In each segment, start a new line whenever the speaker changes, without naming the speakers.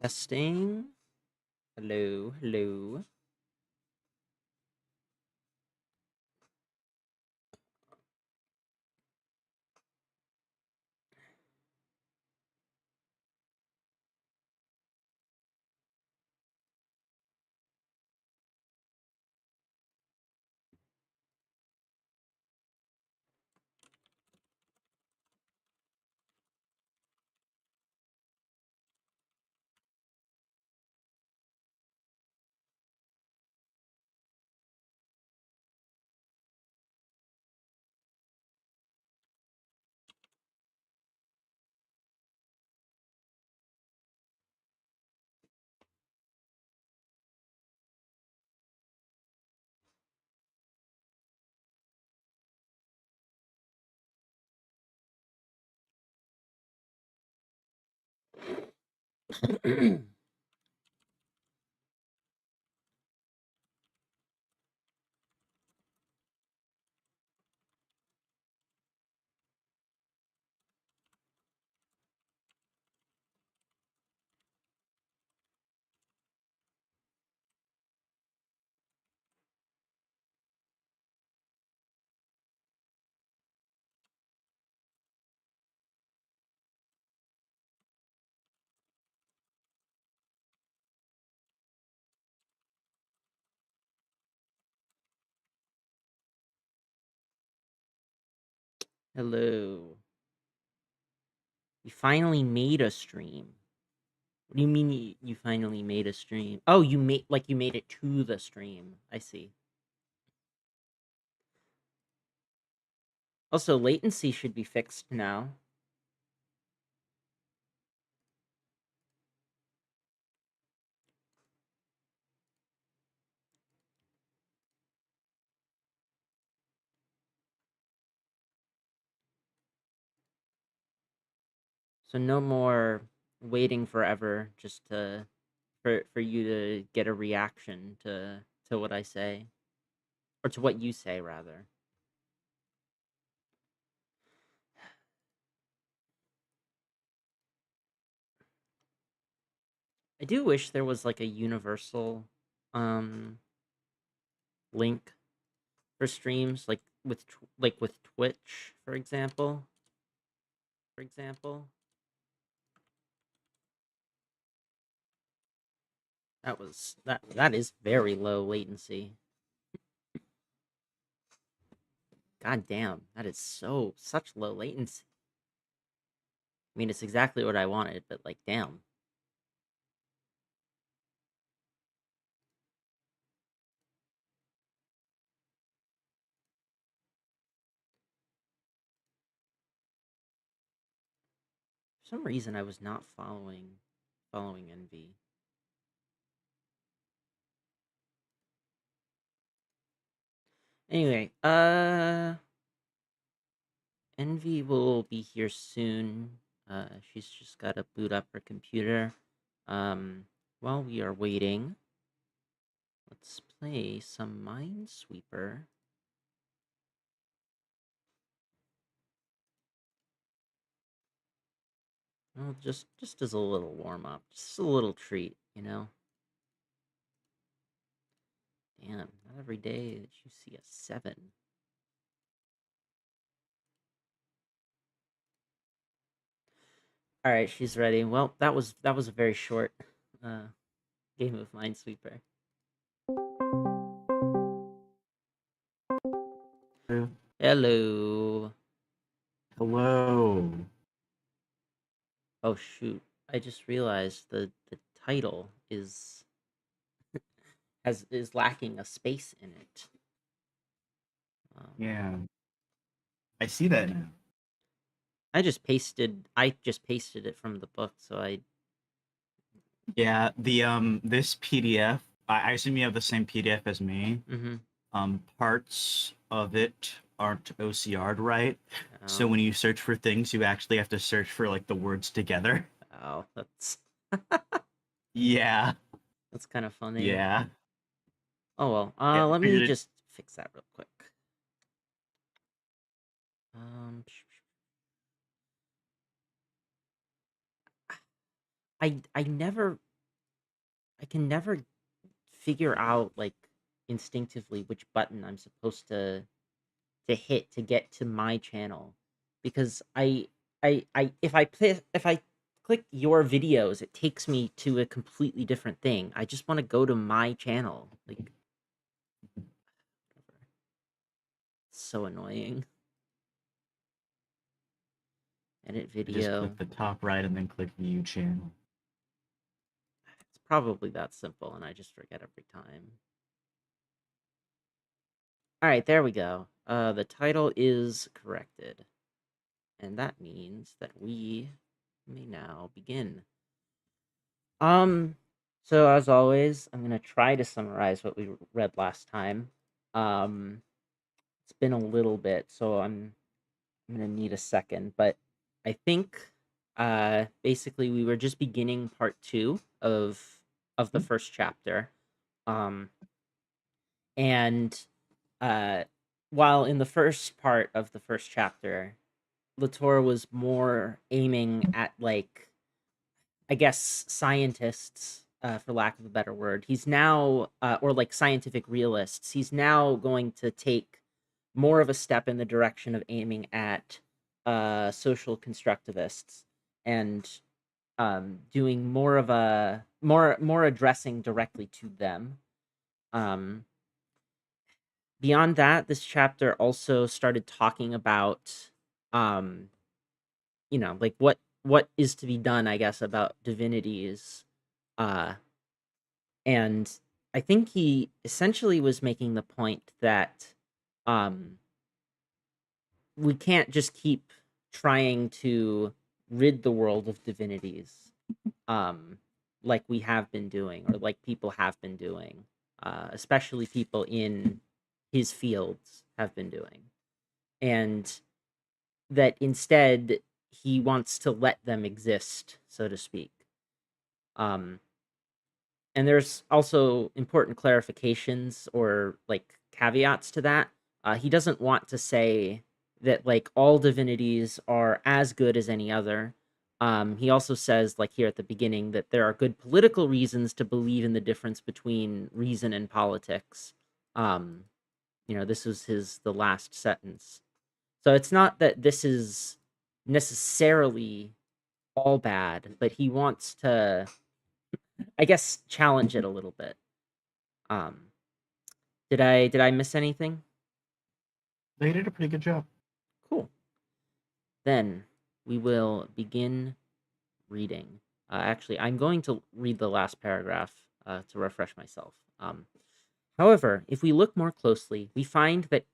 Testing. Hello, hello. Hello. You finally made a stream. What do you mean you finally made a stream? Oh, you made it to the stream. I see. Also, latency should be fixed now. So no more waiting forever just for you to get a reaction to what I say, or to what you say rather. I do wish there was like a universal um link for streams like with Twitch, for example. That is very low latency. God damn, that is such low latency. I mean, it's exactly what I wanted, but like, damn. For some reason, I was not following Envy. Anyway, Envy will be here soon. She's just got to boot up her computer. While we are waiting, let's play some Minesweeper. Well, just as a little warm up, just a little treat, you know. Damn, not every day that you see a 7. All right, she's ready. Well, that was a very short uh, game of Minesweeper. Hello.
Hello.
Oh shoot! I just realized the title is lacking a space in it.
Yeah. I see that now.
I just pasted it from the book, so I.
Yeah, the this PDF, I assume you have the same PDF as me.
Mm-hmm.
Parts of it aren't OCR'd right. So
Oh,
when you search for things, you actually have to search for like the words together.
oh, that's
Yeah.
that's kind of funny.
Yeah.
Oh well.
Yeah.
Let me
Figured it.
just fix that real quick. Um, I never I can never figure out like instinctively which button I'm supposed to hit to get to my channel because I if I click your videos, it takes me to a completely different thing. I just want to go to my channel. Like, it's so annoying. Edit
I just
video.
click the top right and then click view channel.
It's probably that simple, and I just forget every time. All right, there we go. The title is corrected, and that means that we may now begin. Um, so as always, I'm gonna try to summarize what we read last time. Um, it's been a little bit, so I'm gonna need a second, but I think basically we were just beginning part two of the first chapter. Um, and uh, while in the first part of the first chapter, Latour was more aiming at like I guess scientists, for lack of a better word. He's now, or like scientific realists. He's now going to take more of a step in the direction of aiming at social constructivists and doing more of a more addressing directly to them. Um, Beyond that, this chapter also started talking about um, like what is to be done, I guess, about divinities. Uh, and I think he essentially was making the point that um, we can't just keep trying to rid the world of divinities um, like we have been doing, or like people have been doing, especially people in his fields have been doing. And that instead he wants to let them exist, so to speak. Um, and there's also important clarifications or like caveats to that. He doesn't want to say that like all divinities are as good as any other. He also says, like here at the beginning, that there are good political reasons to believe in the difference between reason and politics. Um, this was the last sentence. So it's not that this is necessarily all bad, but he wants to, I guess, challenge it a little bit. Um, did I miss anything?
They did a pretty good job.
Cool. Then we will begin reading. Actually, I'm going to read the last paragraph to refresh myself. However, if we look more closely, we find that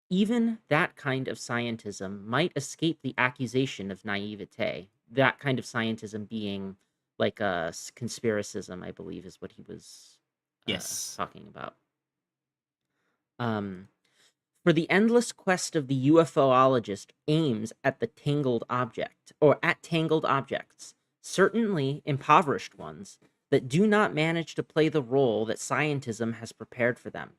even that kind of scientism might escape the accusation of naivete. That kind of scientism being like a conspiracism, I believe, is what he was
Yes.
talking about. Um, For the endless quest of the UFOologist aims at the tangled object, or at tangled objects, certainly impoverished ones, that do not manage to play the role that scientism has prepared for them.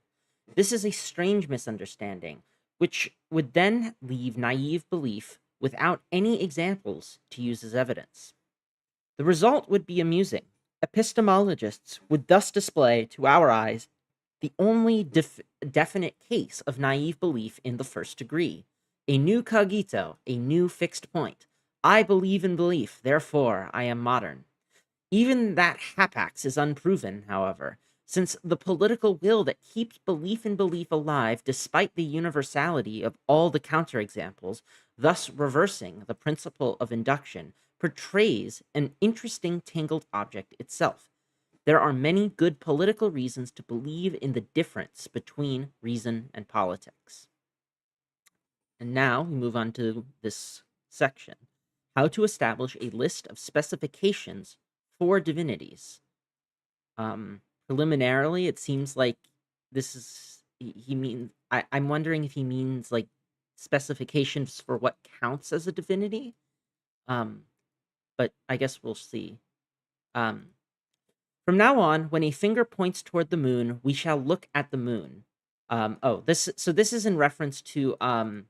This is a strange misunderstanding, which would then leave naive belief without any examples to use as evidence. The result would be amusing. Epistemologists would thus display to our eyes the only definite case of naive belief in the first degree. A new cogito, a new fixed point. I believe in belief, therefore I am modern. Even that hapax is unproven, however, since the political will that keeps belief in belief alive despite the universality of all the counterexamples, thus reversing the principle of induction, portrays an interesting tangled object itself. There are many good political reasons to believe in the difference between reason and politics. And now we move on to this section. How to establish a list of specifications for divinities. Preliminarily, it seems like this is he means I'm wondering if he means like specifications for what counts as a divinity. Um, but I guess we'll see. Um, From now on, when a finger points toward the moon, we shall look at the moon. This is in reference to a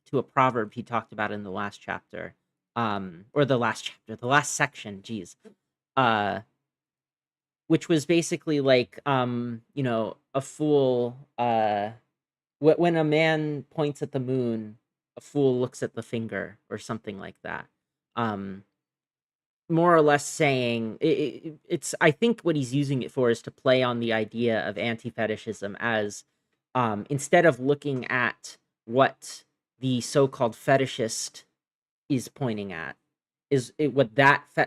to a proverb he talked about in the last chapter. Or the last chapter, the last section, geez. which was basically like, a fool, when a man points at the moon, a fool looks at the finger or something like that. Um, More or less saying it's, I think what he's using it for is to play on the idea of anti-fetishism as, instead of looking at what the so-called fetishist is pointing at,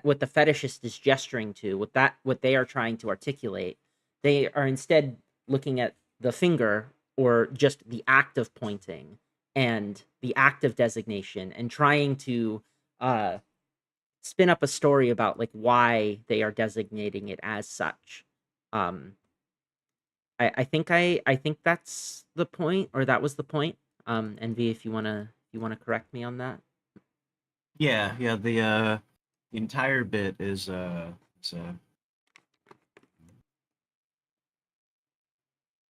what the fetishist is gesturing to, what they are trying to articulate. They are instead looking at the finger, or just the act of pointing and the act of designation, and trying to uh spin up a story about like why they are designating it as such. Um, I think that's the point, or that was the point. Envy, if you wanna correct me on that.
Yeah. The entire bit is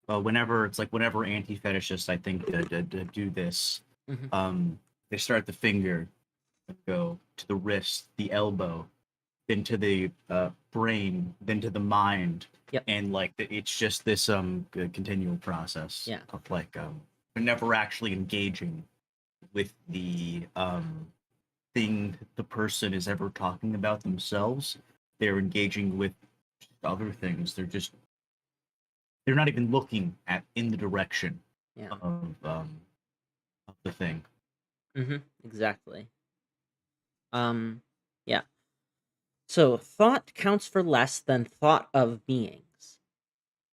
whenever it's like whenever anti-fetishists I think do this,
Hmm.
they start at the finger, go to the wrist, the elbow, then to the brain, then to the mind,
Yep.
and like it's just this continual process
Yeah.
of like they're never actually engaging with the thing the person is ever talking about themselves. They're engaging with other things. They're not even looking at in the direction
Yeah.
of the thing.
Exactly. Yeah. So thought counts for less than thought of beings.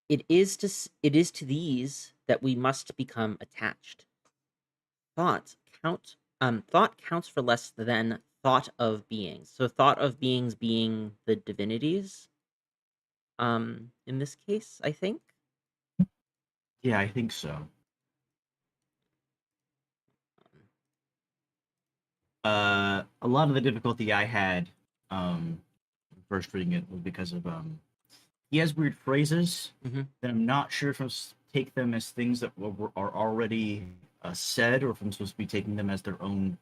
It is to these that we must become attached. Thought thought counts for less than thought of beings. So thought of beings being the divinities, in this case, I think.
Yeah, I think so. A lot of the difficulty I had um, first reading it was because of he has weird phrases
Hmm.
that I'm not sure if I'm take them as things that are already said, or if I'm supposed to be taking them as their own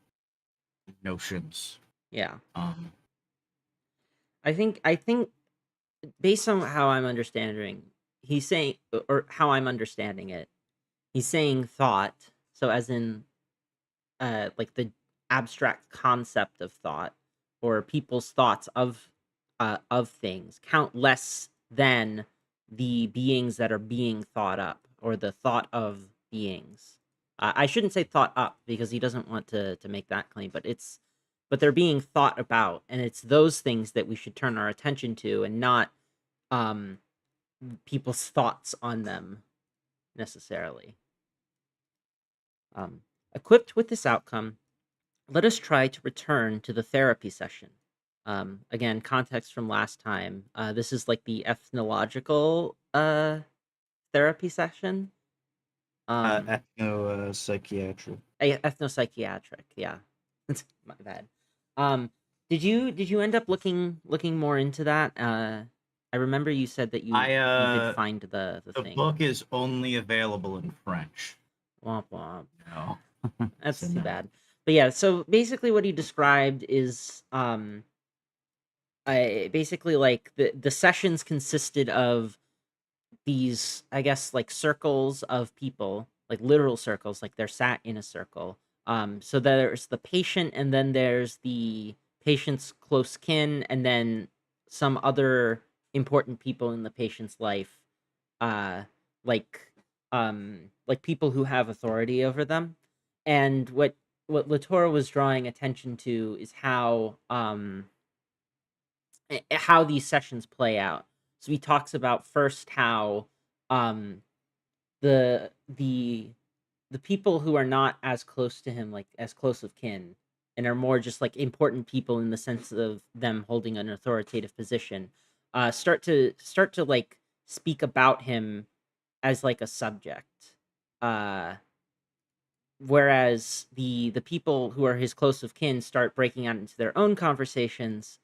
notions.
Yeah.
Um,
I think based on how I'm understanding, he's saying, or how I'm understanding it, he's saying thought, so as in like the abstract concept of thought, or people's thoughts of things count less than the beings that are being thought up, or the thought of beings. I shouldn't say thought up because he doesn't want to make that claim, but they're being thought about, and it's those things that we should turn our attention to, and not um people's thoughts on them necessarily. um Equipped with this outcome, let us try to return to the therapy session. Again, context from last time. This is like the ethnological therapy session. Um,
ethno psychiatric.
Ethnopsychiatric. Yeah, my bad. Um, did you end up looking more into that? I remember you said that
I
you did find the
The
thing.
book is only available in French.
Womp womp.
No, so
That's too
no.
bad. But yeah, so basically what he described is I basically like the sessions consisted of these, I guess, like circles of people, like literal circles, like they're sat in a circle. So there's the patient, and then there's the patient's close kin, and then some other important people in the patient's life, uh, like like people who have authority over them. And what Latour was drawing attention to is how these sessions play out. So he talks about first how um the the the people who are not as close to him, like as close of kin, and are more just like important people in the sense of them holding an authoritative position, start to like speak about him as like a subject. Uh Whereas the people who are his close of kin start breaking out into their own conversations,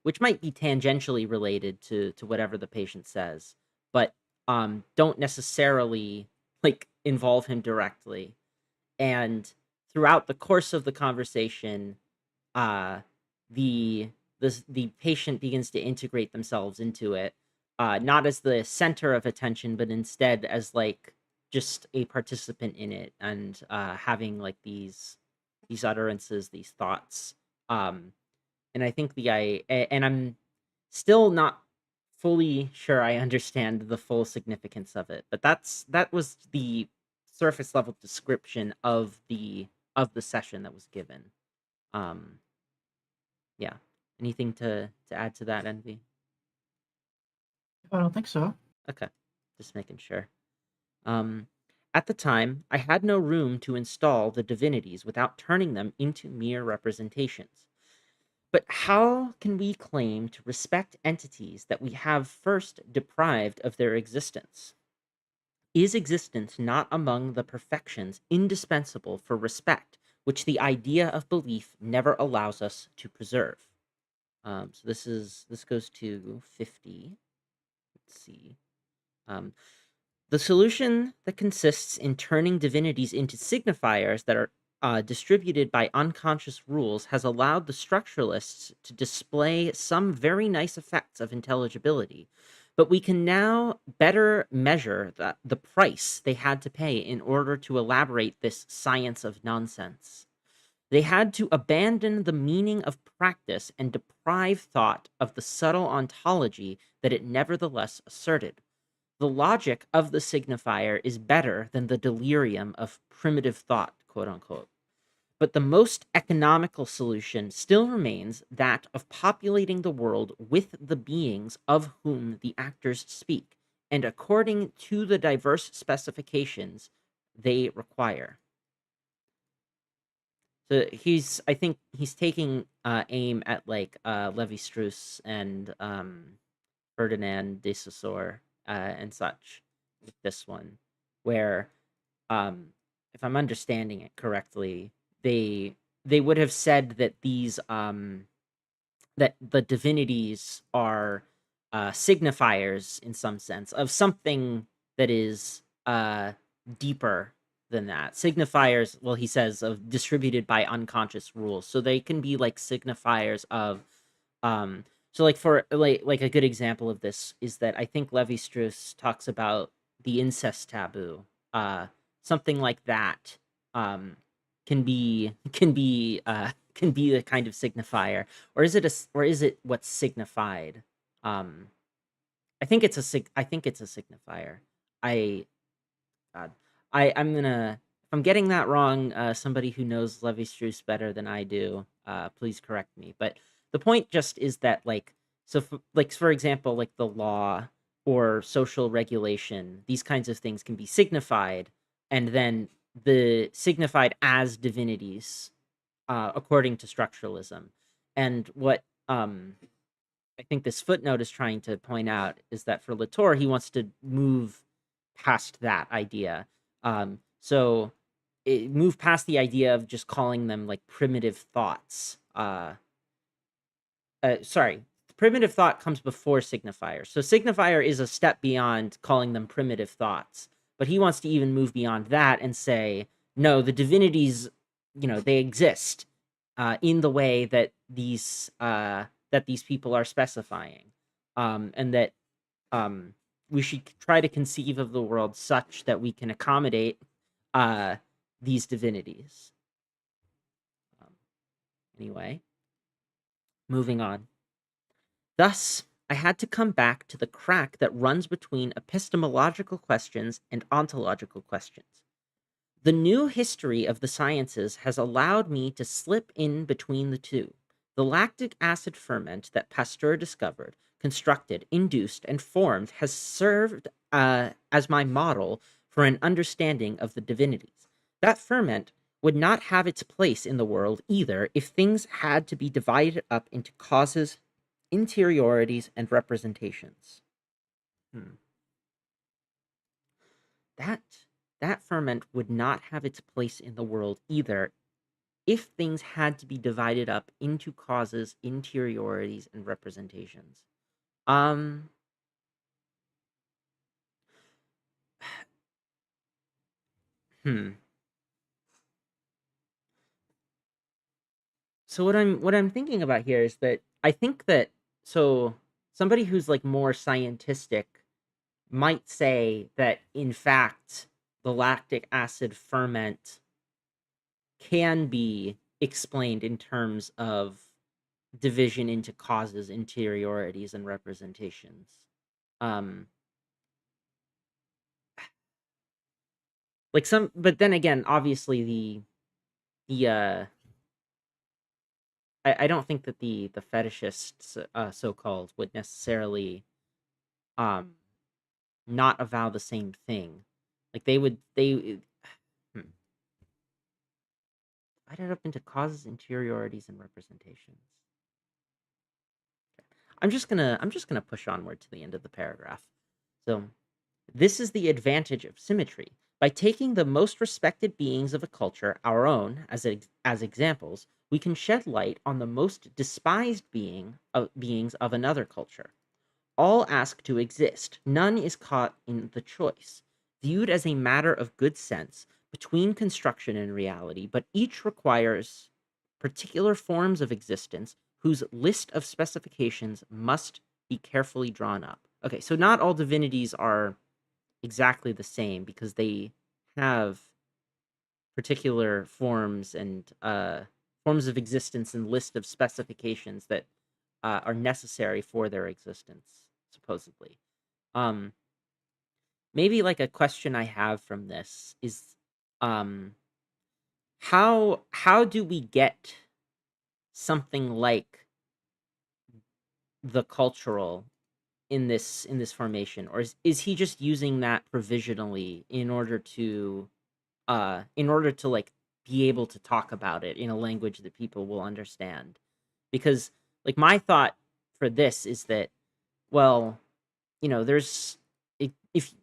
which might be tangentially related to whatever the patient says, but don't necessarily like involve him directly. And throughout the course of the conversation, uh the the patient begins to integrate themselves into it, not as the center of attention, but instead as like just a participant in it, and having like these utterances, these thoughts. Um, and I think and I'm still not fully sure I understand the full significance of it, but that was the surface level description of the session that was given. Um, yeah. Anything to add to that, Envy?
I don't think so.
Okay, just making sure. Um, at the time, I had no room to install the divinities without turning them into mere representations. But how can we claim to respect entities that we have first deprived of their existence? Is existence not among the perfections indispensable for respect, which the idea of belief never allows us to preserve? So this goes to 50. Let's see. Um, The solution that consists in turning divinities into signifiers that are distributed by unconscious rules has allowed the structuralists to display some very nice effects of intelligibility. But we can now better measure the price they had to pay in order to elaborate this science of nonsense. They had to abandon the meaning of practice and deprive thought of the subtle ontology that it nevertheless asserted. The logic of the signifier is better than the delirium of primitive thought, quote unquote. But the most economical solution still remains that of populating the world with the beings of whom the actors speak, and according to the diverse specifications they require. So I think he's taking aim at like Levi Strauss and Ferdinand de Saussure and such with this one, where, um, if I'm understanding it correctly, they would have said that that the divinities are signifiers in some sense of something that is deeper than that. Signifiers, well, he says, of distributed by unconscious rules, so they can be like signifiers of um, so like for like a good example of this is that I think Levi Strauss talks about the incest taboo. Uh, Something like that um, can be a kind of signifier, or is it or is it what's signified? Um, I think it's a signifier. I God. I'm gonna if I'm getting that wrong, somebody who knows Levi Strauss better than I do, please correct me. But the point just is that like like for example, like the law or social regulation, these kinds of things can be signified, and then the signified as divinities, according to structuralism. And what I think this footnote is trying to point out is that for Latour, he wants to move past that idea. So move past the idea of just calling them like primitive thoughts. Sorry, primitive thought comes before signifier. So signifier is a step beyond calling them primitive thoughts. But he wants to even move beyond that and say, no, the divinities, they exist in the way that these people are specifying, and that um, we should try to conceive of the world such that we can accommodate uh, these divinities. Um, anyway, moving on. Thus, I had to come back to the crack that runs between epistemological questions and ontological questions. The new history of the sciences has allowed me to slip in between the two. The lactic acid ferment that Pasteur discovered, constructed, induced, and formed has served as my model for an understanding of the divinities. That ferment would not have its place in the world either if things had to be divided up into causes, interiorities, and representations. Hmm. That that ferment would not have its place in the world either if things had to be divided up into causes, interiorities, and representations. Um, hmm. So what I'm thinking about here is that I think that so somebody who's like more scientific might say that in fact the lactic acid ferment can be explained in terms of division into causes, interiorities, and representations. Um, like some, but then again, obviously the I don't think that the fetishists, so called, would necessarily um not avow the same thing. Like they divide it up into causes, interiorities, and representations. I'm just gonna push onward to the end of the paragraph. So this is the advantage of symmetry. By taking the most respected beings of a culture, our own, as examples, we can shed light on the most despised beings of another culture. All ask to exist. None is caught in the choice. Viewed as a matter of good sense between construction and reality, but each requires particular forms of existence whose list of specifications must be carefully drawn up. Okay, so not all divinities are exactly the same because they have particular forms and forms of existence and list of specifications that are necessary for their existence, supposedly. Um, maybe like a question I have from this is, um, how do we get something like the cultural in this formation, or is he just using that provisionally in order to like be able to talk about it in a language that people will understand? Because like my thought for this is that, well, there's if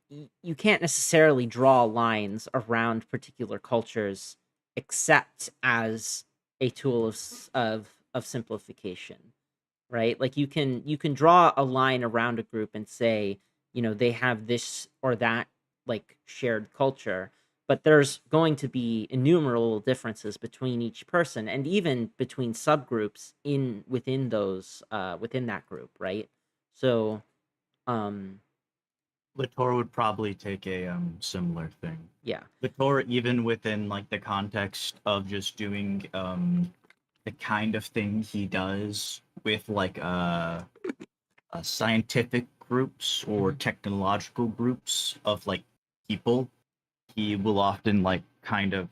you can't necessarily draw lines around particular cultures except as a tool of simplification, right? Like you can draw a line around a group and say, they have this or that like shared culture, but there's going to be innumerable differences between each person and even between subgroups in within those within that group, right? So, um
Latour would probably take a similar thing.
yeah.
Latour, even within like the context of just doing the kind of thing he does with like scientific groups or
Mhm.
technological groups of like people, he will often like kind of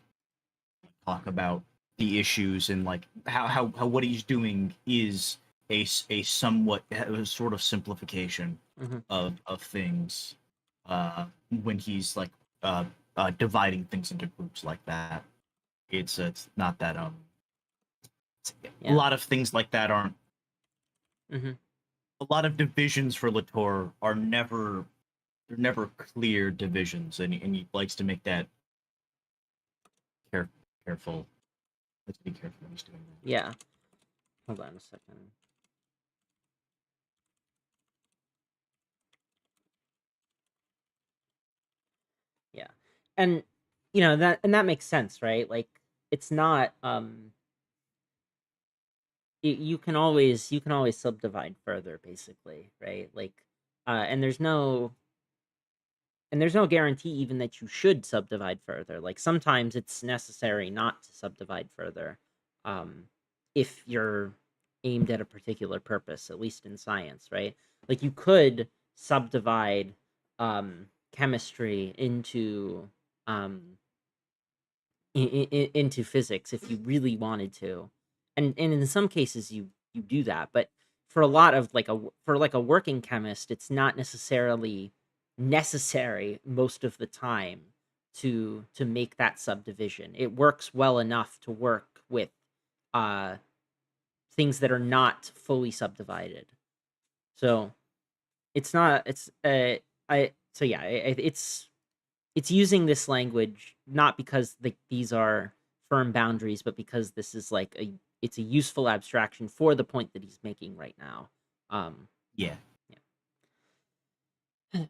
talk about the issues and like how what he's doing is a somewhat a sort of simplification
Mhm.
of things uh when he's like uh, dividing things into groups like that. It's not that a
Yeah.
lot of things like that aren't
Mhm.
a lot of divisions for Latour are never they're never clear divisions, and he likes to make that care, careful. Let's be careful when he's doing that.
Yeah. Hold on a second. Yeah. And that makes sense, right? Like it's not you can always subdivide further, basically, right? Like and there's no guarantee even that you should subdivide further. Like sometimes it's necessary not to subdivide further, um if you're aimed at a particular purpose, at least in science, right? Like you could subdivide chemistry um into physics if you really wanted to, and in some cases you do that, but for a lot of for like a working chemist, it's not necessarily necessary most of the time to make that subdivision. It works well enough to work with uh things that are not fully subdivided. So it's not it's I so yeah, it's using this language not because these are firm boundaries, but because this is like it's a useful abstraction for the point that he's making right now.
Yeah,
Yeah.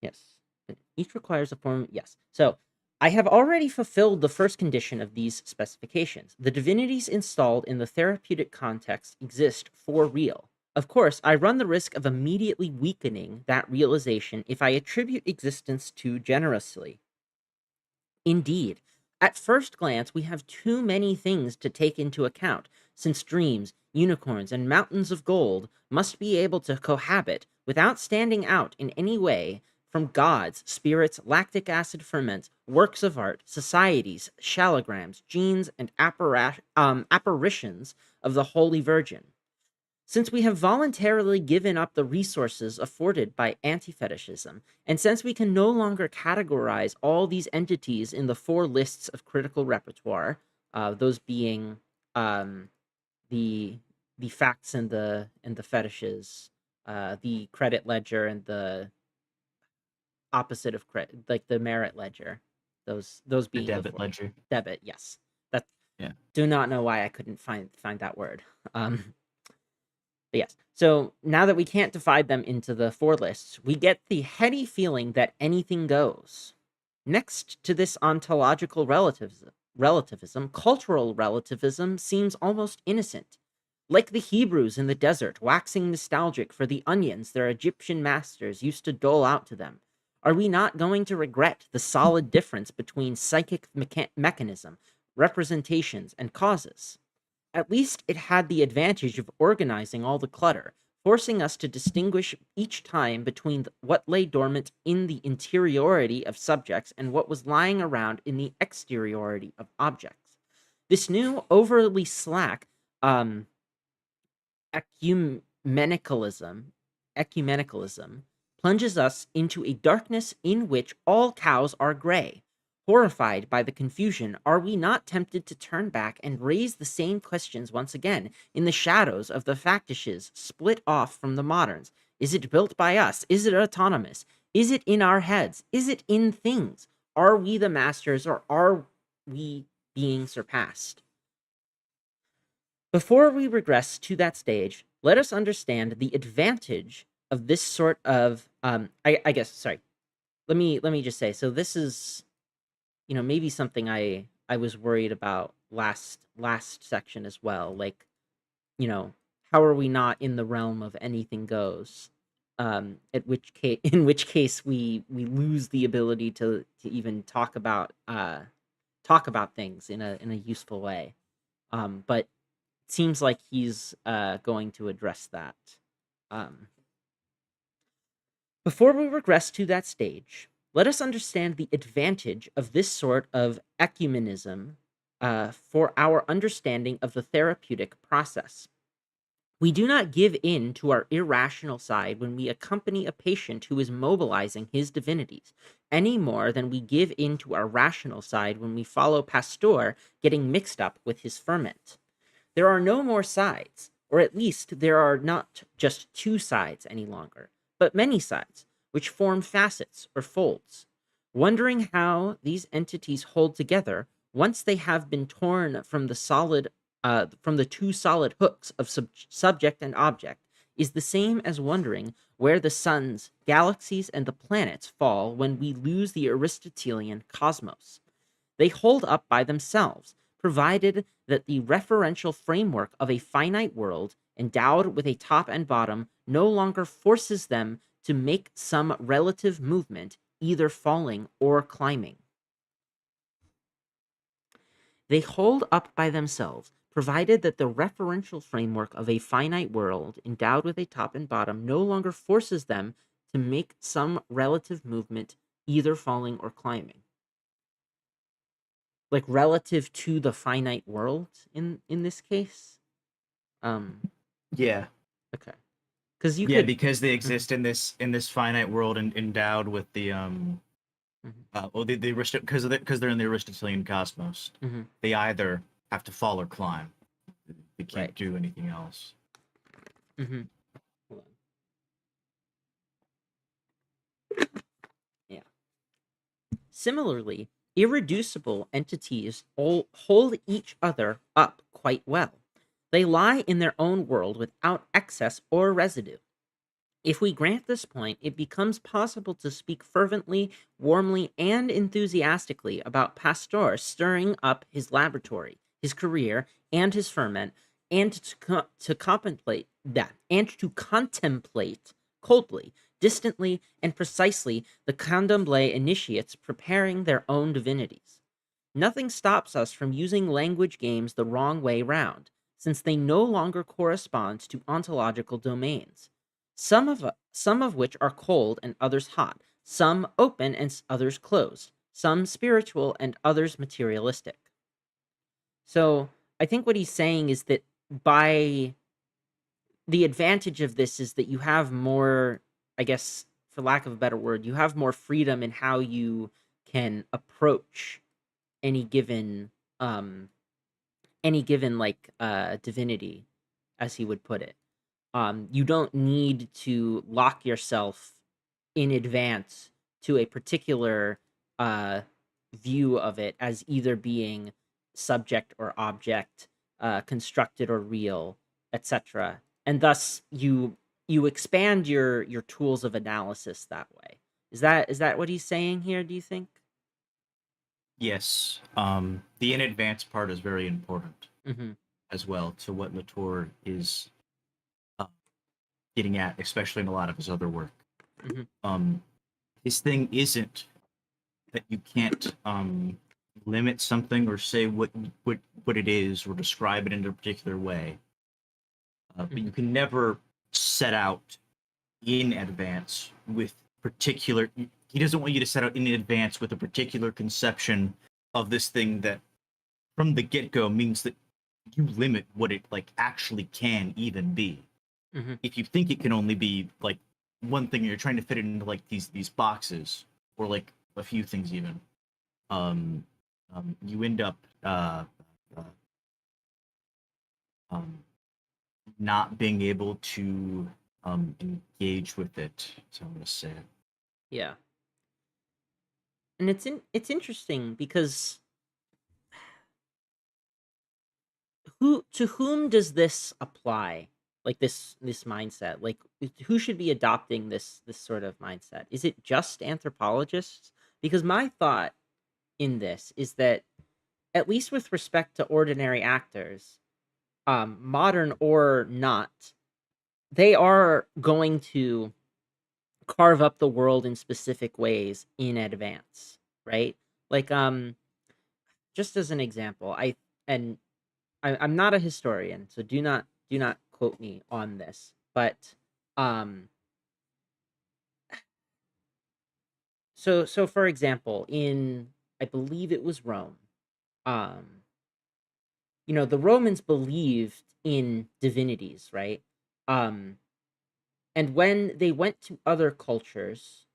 Yes. But each requires a form. Yes. So I have already fulfilled the first condition of these specifications. The divinities installed in the therapeutic context exist for real. Of course, I run the risk of immediately weakening that realization if I attribute existence too generously. Indeed, at first glance, we have too many things to take into account, since dreams, unicorns, and mountains of gold must be able to cohabit without standing out in any way from gods, spirits, lactic acid ferments, works of art, societies, shallograms, genes, and apparitions of the Holy Virgin. Since we have voluntarily given up the resources afforded by anti fetishism, and since we can no longer categorize all these entities in the four lists of critical repertoire, those being um, the facts and the fetishes, the credit ledger and the opposite of credit, like the merit ledger, those
The
being the
debit
four.
ledger.
Debit, yes. That
Yeah.
do not know why I couldn't find that word. But yes. So now that we can't divide them into the four lists, we get the heady feeling that anything goes. Next to this ontological relativism, cultural relativism seems almost innocent. Like the Hebrews in the desert, waxing nostalgic for the onions their Egyptian masters used to dole out to them. Are we not going to regret the solid difference between psychic mechanism, representations, and causes? At least it had the advantage of organizing all the clutter, forcing us to distinguish each time between what lay dormant in the interiority of subjects and what was lying around in the exteriority of objects. This new, overly slack ecumenicalism, ecumenicalism plunges us into a darkness in which all cows are gray. Horrified by the confusion, are we not tempted to turn back and raise the same questions once again in the shadows of the factishes split off from the moderns? Is it built by us? Is it autonomous? Is it in our heads? Is it in things? Are we the masters or are we being surpassed? Before we regress to that stage, let us understand the advantage of this sort of I guess sorry. Let me just say, so this is, maybe something I was worried about last section as well. Like, you know, how are we not in the realm of anything goes? At which case in which case we lose the ability to even talk about things in a useful way. But seems like he's going to address that. Um, Before we regress to that stage, let us understand the advantage of this sort of ecumenism for our understanding of the therapeutic process. We do not give in to our irrational side when we accompany a patient who is mobilizing his divinities, any more than we give in to our rational side when we follow Pasteur getting mixed up with his ferment. There are no more sides, or at least there are not just two sides any longer, but many sides, which form facets or folds. Wondering how these entities hold together once they have been torn from the two solid hooks of subject and object, is the same as wondering where the suns, galaxies, and the planets fall when we lose the Aristotelian cosmos. They hold up by themselves, provided that the referential framework of a finite world, endowed with a top and bottom, no longer forces them to make some relative movement, either falling or climbing. They hold up by themselves, provided that the referential framework of a finite world, endowed with a top and bottom, no longer forces them to make some relative movement, either falling or climbing. Like relative to the finite world in this case. Um,
Yeah.
okay, because you
Yeah,
could.
because they
Mhm,
exist in this finite world and endowed with the
mhm,
well the because they're in the Aristotelian cosmos.
mhm,
They either have to fall or climb. They
right.
can't do anything else.
Hmm. Hold on. Yeah. Similarly, irreducible entities all hold each other up quite well. They lie in their own world without excess or residue. If we grant this point, it becomes possible to speak fervently, warmly, and enthusiastically about Pasteur stirring up his laboratory, his career, and his ferment, and to contemplate that, and to contemplate coldly, distantly, and precisely the candomblé initiates preparing their own divinities. Nothing stops us from using language games the wrong way round, since they no longer correspond to ontological domains. Some of which are cold and others hot, some open and others closed, some spiritual and others materialistic. So I think what he's saying is that by the advantage of this is that you have more, I guess, for lack of a better word, you have more freedom in how you can approach any given um like divinity, as he would put it. You don't need to lock yourself in advance to a particular uh, view of it as either being subject or object, constructed or real, etc. And thus, you expand your tools of analysis that way. Is that what he's saying here? Do you think?
Yes, the in advance part is very important
Mm-hmm.
as well to what Latour is uh, getting at, especially in a lot of his other work.
Mm-hmm.
Um, his thing isn't that you can't limit something or say what it is or describe it in a particular way, but
Mm-hmm.
you can never set out in advance with particular. He doesn't want you to set out in advance with a particular conception of this thing that from the get-go means that you limit what it like actually can even be.
Mm-hmm.
If you think it can only be like one thing, you're trying to fit it into like these boxes or like a few things even. Um, you end up uh, um, not being able to engage with it. So I'm gonna say it.
Yeah, and it's interesting because whom does this apply? Like this mindset, like who should be adopting this sort of mindset? Is it just anthropologists? Because my thought in this is that, at least with respect to ordinary actors, modern or not, they are going to carve up the world in specific ways in advance, right? Like, just as an example, and I'm not a historian, so do not quote me on this. But um, so for example, in, I believe it was Rome, um, the Romans believed in divinities, right? Um, and when they went to other cultures,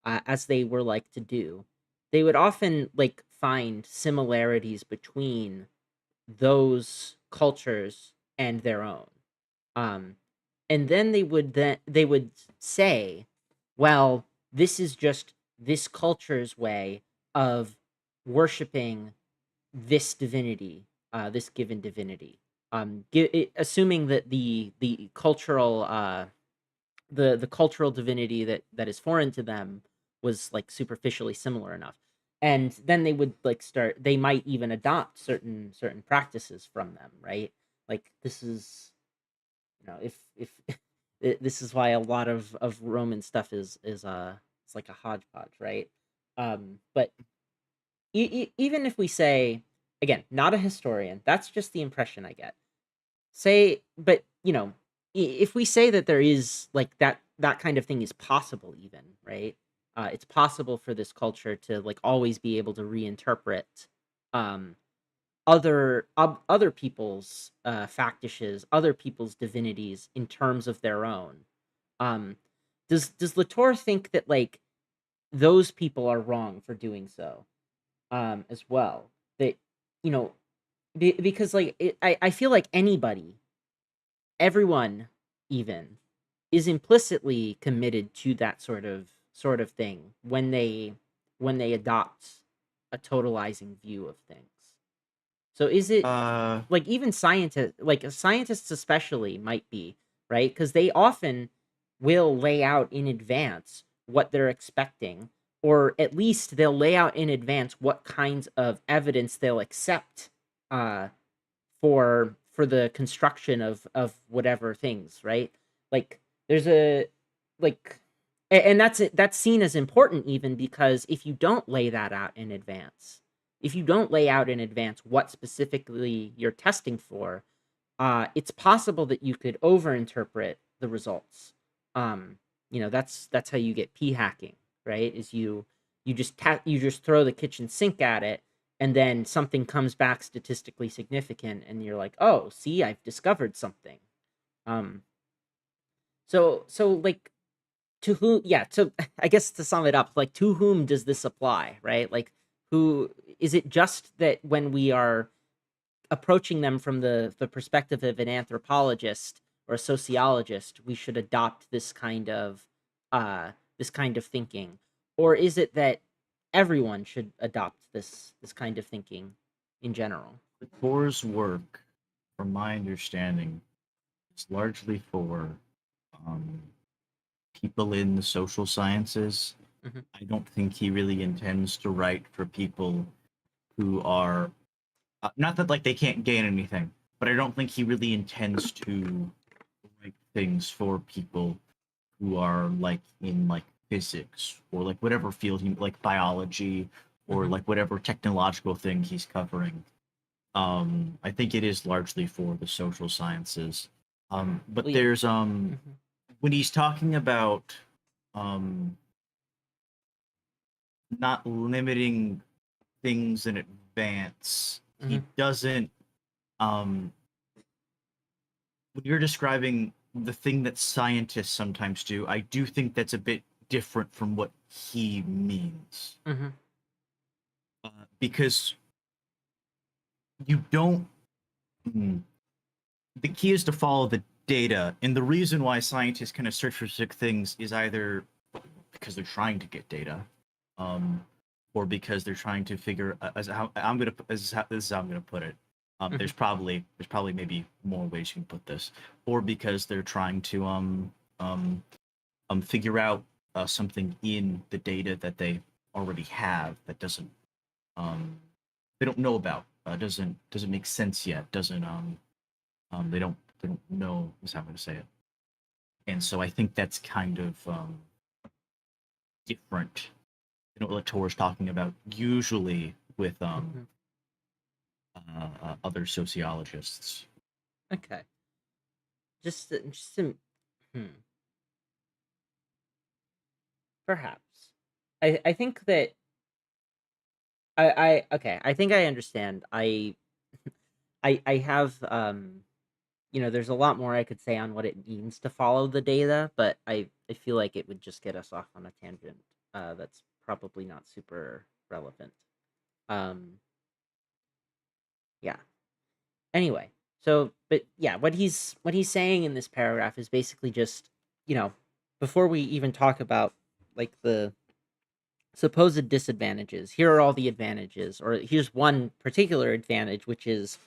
as they were like to do, they would often like find similarities between those cultures and their own. Um, and then they would say, well, this is just this culture's way of worshiping this divinity, this given divinity. Assuming that the cultural the cultural divinity that is foreign to them was like superficially similar enough, and then they would like start. They might even adopt certain practices from them, right? Like this is, if this is why a lot of Roman stuff is it's like a hodgepodge, right? But even if we say, again, not a historian, that's just the impression I get. Say, but if we say that there is like that kind of thing is possible, even, right? It's possible for this culture to like always be able to reinterpret um other people's factishes, other people's divinities in terms of their own. Um, does Latour think that like those people are wrong for doing so, as well? That, you know because like I feel like anybody, everyone, even, is implicitly committed to that sort of thing when they adopt a totalizing view of things. So is it,
Uh,
like, even scientists especially might be, right? Because they often will lay out in advance what they're expecting, or at least they'll lay out in advance what kinds of evidence they'll accept, uh, for for the construction of whatever things, right? Like there's a like and that's seen as important even because if you don't lay that out in advance, if you don't lay out in advance what specifically you're testing for, it's possible that you could overinterpret the results. Um, that's how you get p hacking, right? Is you just throw the kitchen sink at it, and then something comes back statistically significant, and you're like, oh, see, I've discovered something. Um, so like to who? Yeah. So I guess to sum it up, like to whom does this apply, right? Like who is it? Just that when we are approaching them from the perspective of an anthropologist or a sociologist, we should adopt this kind of thinking, or is it that everyone should adopt this kind of thinking in general?
The core's work, from my understanding, is largely for um, people in the social sciences.
Hmm.
I don't think he really intends to write for people who are not that like they can't gain anything, but I don't think he really intends to write things for people who are like in like physics or like whatever field he like biology or
Hmm.
like whatever technological thing he's covering. I think it is largely for the social sciences. But
Well, yeah.
there's
Hmm.
when he's talking about um not limiting things in advance, he
Hmm.
doesn't um when you're describing the thing that scientists sometimes do, I do think that's a bit different from what he means.
Hmm.
Because you don't. hmm, The key is to follow the data, and the reason why scientists kind of search for specific things is either because they're trying to get data, um, or because they're trying to figure. As how I'm gonna this is how I'm gonna put it.
Hmm.
There's probably maybe more ways you can put this, or because they're trying to um figure out something in the data that they already have that doesn't um, they don't know about doesn't make sense yet doesn't they don't know is how I'm going to say it, and so I think that's kind of different than what Latour is talking about usually with
Hmm.
other sociologists.
Okay. Just hmm, perhaps. I think that I okay. I think I understand. I have there's a lot more I could say on what it means to follow the data, but I feel like it would just get us off on a tangent. That's probably not super relevant. Um, yeah. Anyway, but yeah, what he's saying in this paragraph is basically just you know before we even talk about like the supposed disadvantages, here are all the advantages, or here's one particular advantage, which is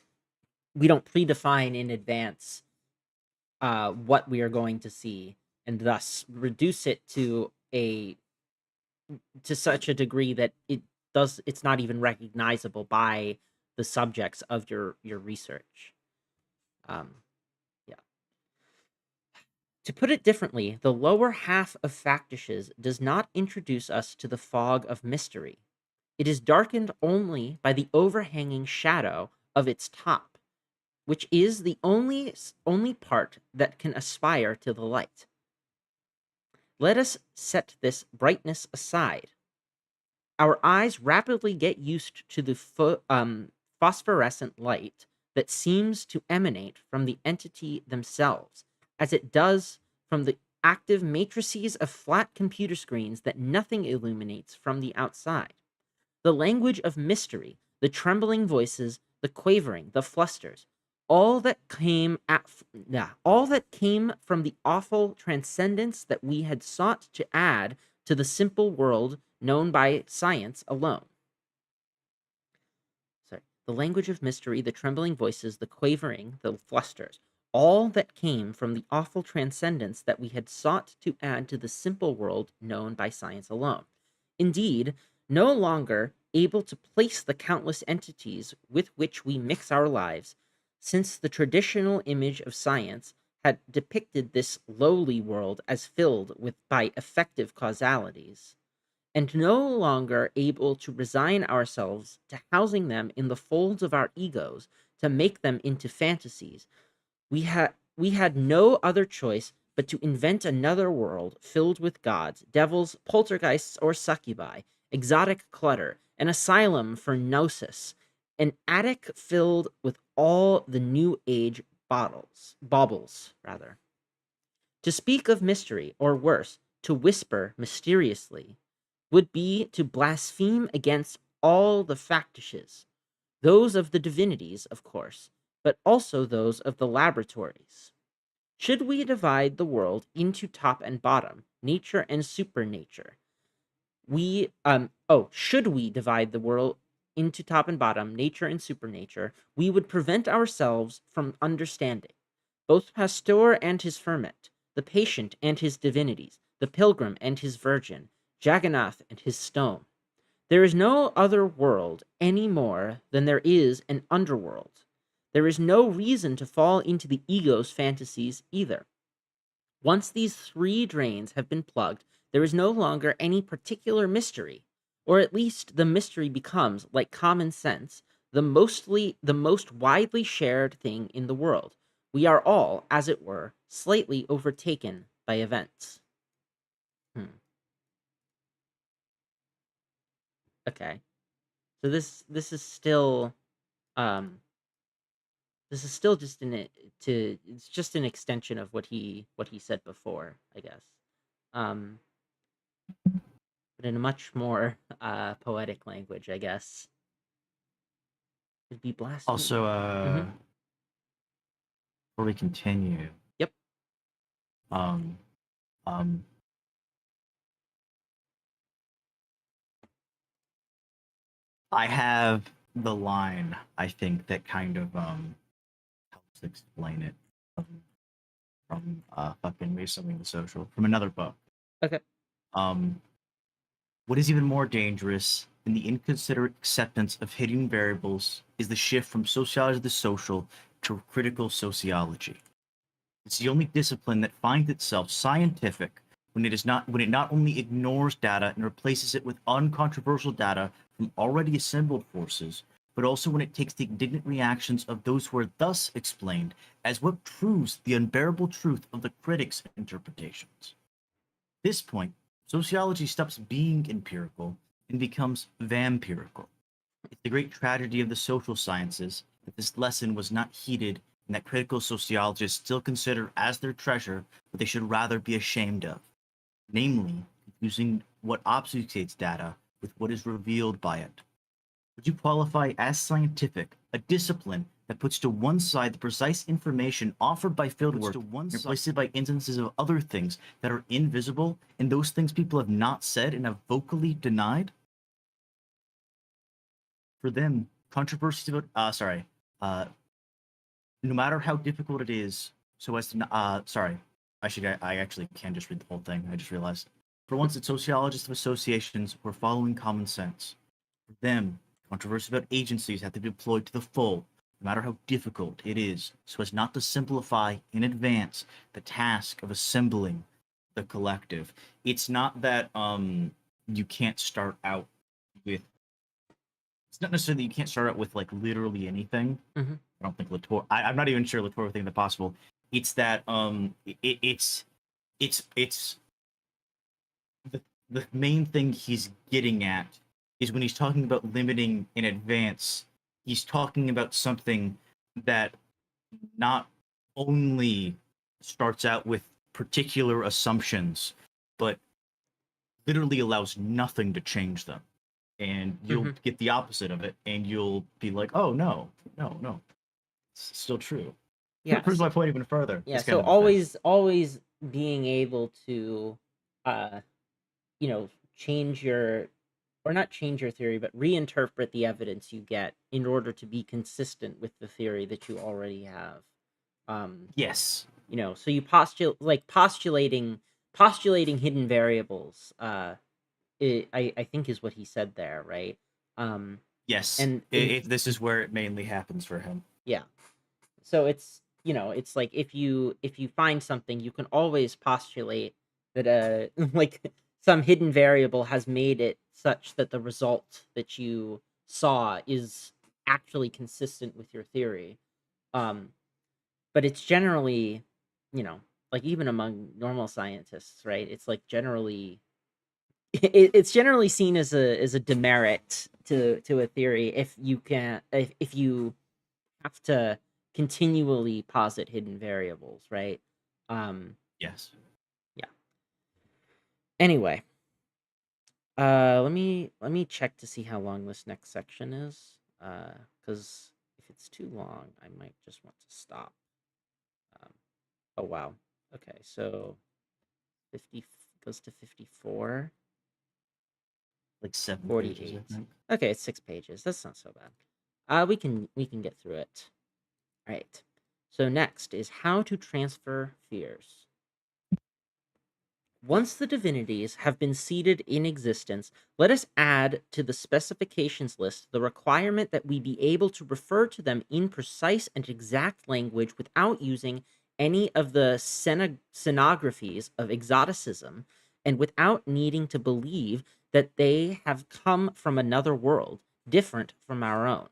we don't predefine in advance what we are going to see, and thus reduce it to such a degree that it's not even recognizable by the subjects of your research. Um, yeah. To put it differently, the lower half of factitious does not introduce us to the fog of mystery. It is darkened only by the overhanging shadow of its top, which is the only part that can aspire to the light. Let us set this brightness aside. Our eyes rapidly get used to the phosphorescent light that seems to emanate from the entity themselves, as it does from the active matrices of flat computer screens that nothing illuminates from the outside. The language of mystery, the trembling voices, the quavering, the flusters, all that came from the awful transcendence that we had sought to add to the simple world known by science alone. Sorry. The language of mystery, the trembling voices, the quavering, the flusters, all that came from the awful transcendence that we had sought to add to the simple world known by science alone. Indeed, no longer able to place the countless entities with which we mix our lives, since the traditional image of science had depicted this lowly world as filled with by effective causalities, and no longer able to resign ourselves to housing them in the folds of our egos to make them into fantasies, we had no other choice but to invent another world filled with gods, devils, poltergeists, or succubi, exotic clutter, an asylum for gnosis, an attic filled with all the new age baubles, rather. To speak of mystery, or worse, to whisper mysteriously, would be to blaspheme against all the factishes, those of the divinities, of course, but also those of the laboratories. Should we divide the world into top and bottom, nature and supernature? Should we divide the world into top and bottom, nature and supernature, we would prevent ourselves from understanding both Pasteur and his ferment, the patient and his divinities, the pilgrim and his virgin, Jagannath and his stone. There is no other world any more than there is an underworld. There is no reason to fall into the ego's fantasies either. Once these three drains have been plugged, there is no longer any particular mystery, or at least the mystery becomes, like common sense, the most widely shared thing in the world. We are all, as it were, slightly overtaken by events. Hmm. Okay. So um this is still just in it to it's just an extension of what he said before, I guess. Um but in a much more poetic language, I guess. It'd be blasphemy.
Also,
Mhm.
before we continue,
Yep.
um, um, I have the line I think that kind of helps explain it from fucking recently the social from another book.
Okay.
Um, what is even more dangerous than the inconsiderate acceptance of hidden variables is the shift from sociology of the social to critical sociology. It's the only discipline that finds itself scientific when it not only ignores data and replaces it with uncontroversial data from already assembled forces, but also when it takes the indignant reactions of those who are thus explained as what proves the unbearable truth of the critics' interpretations. At this point, sociology stops being empirical and becomes vampirical. It's the great tragedy of the social sciences that this lesson was not heeded and that critical sociologists still consider as their treasure what they should rather be ashamed of, namely, confusing what obfuscates data with what is revealed by it. Would you qualify as scientific a discipline that puts to one side the precise information offered by fieldwork and replaces it by instances of other things that are invisible and those things people have not said and have vocally denied? For them, controversy about uh no matter how difficult it is, so as to sorry, I actually can just read the whole thing. I just realized. For once, the sociologists of associations were following common sense. For them, controversy about agencies have to be deployed to the full, no matter how difficult it is, so as not to simplify in advance the task of assembling the collective. It's not that you can't start out with it's not necessarily you can't start out with like literally anything.
Mhm.
I don't think Latour. I'm not even sure Latour would think that possible. It's that it's the the main thing he's getting at is when he's talking about limiting in advance. He's talking about something that not only starts out with particular assumptions, but literally allows nothing to change them. And you'll
Mhm.
get the opposite of it, and you'll be like, "Oh no, no, no, it's still true." Proves
Yes.
my point even further.
Yeah,
This kind
so
of defense.
always being able to uh change your or not change your theory, but reinterpret the evidence you get in order to be consistent with the theory that you already have. Um,
Yes,
so you postulating hidden variables, I think is what he said there, right? Um,
yes.
and
This is where it mainly happens for him.
yeah, So it's, it's like if you find something, you can always postulate that like some hidden variable has made it such that the result that you saw is actually consistent with your theory. Um, but it's generally, you know, like even among normal scientists, right? It's like generally it's generally seen as a demerit to a theory if you can if you have to continually posit hidden variables, right? Um,
Yes.
yeah. Anyway, let me check to see how long this next section is. Because if it's too long, I might just want to stop. Um, oh wow. Okay, so 50 goes to 54,
Like 7 pages, I
48.
think.
Okay, it's 6 pages. That's not so bad. We can get through it. All right. So next is how to transfer fears. Once the divinities have been seated in existence, let us add to the specifications list the requirement that we be able to refer to them in precise and exact language without using any of the scenographies of exoticism and without needing to believe that they have come from another world different from our own.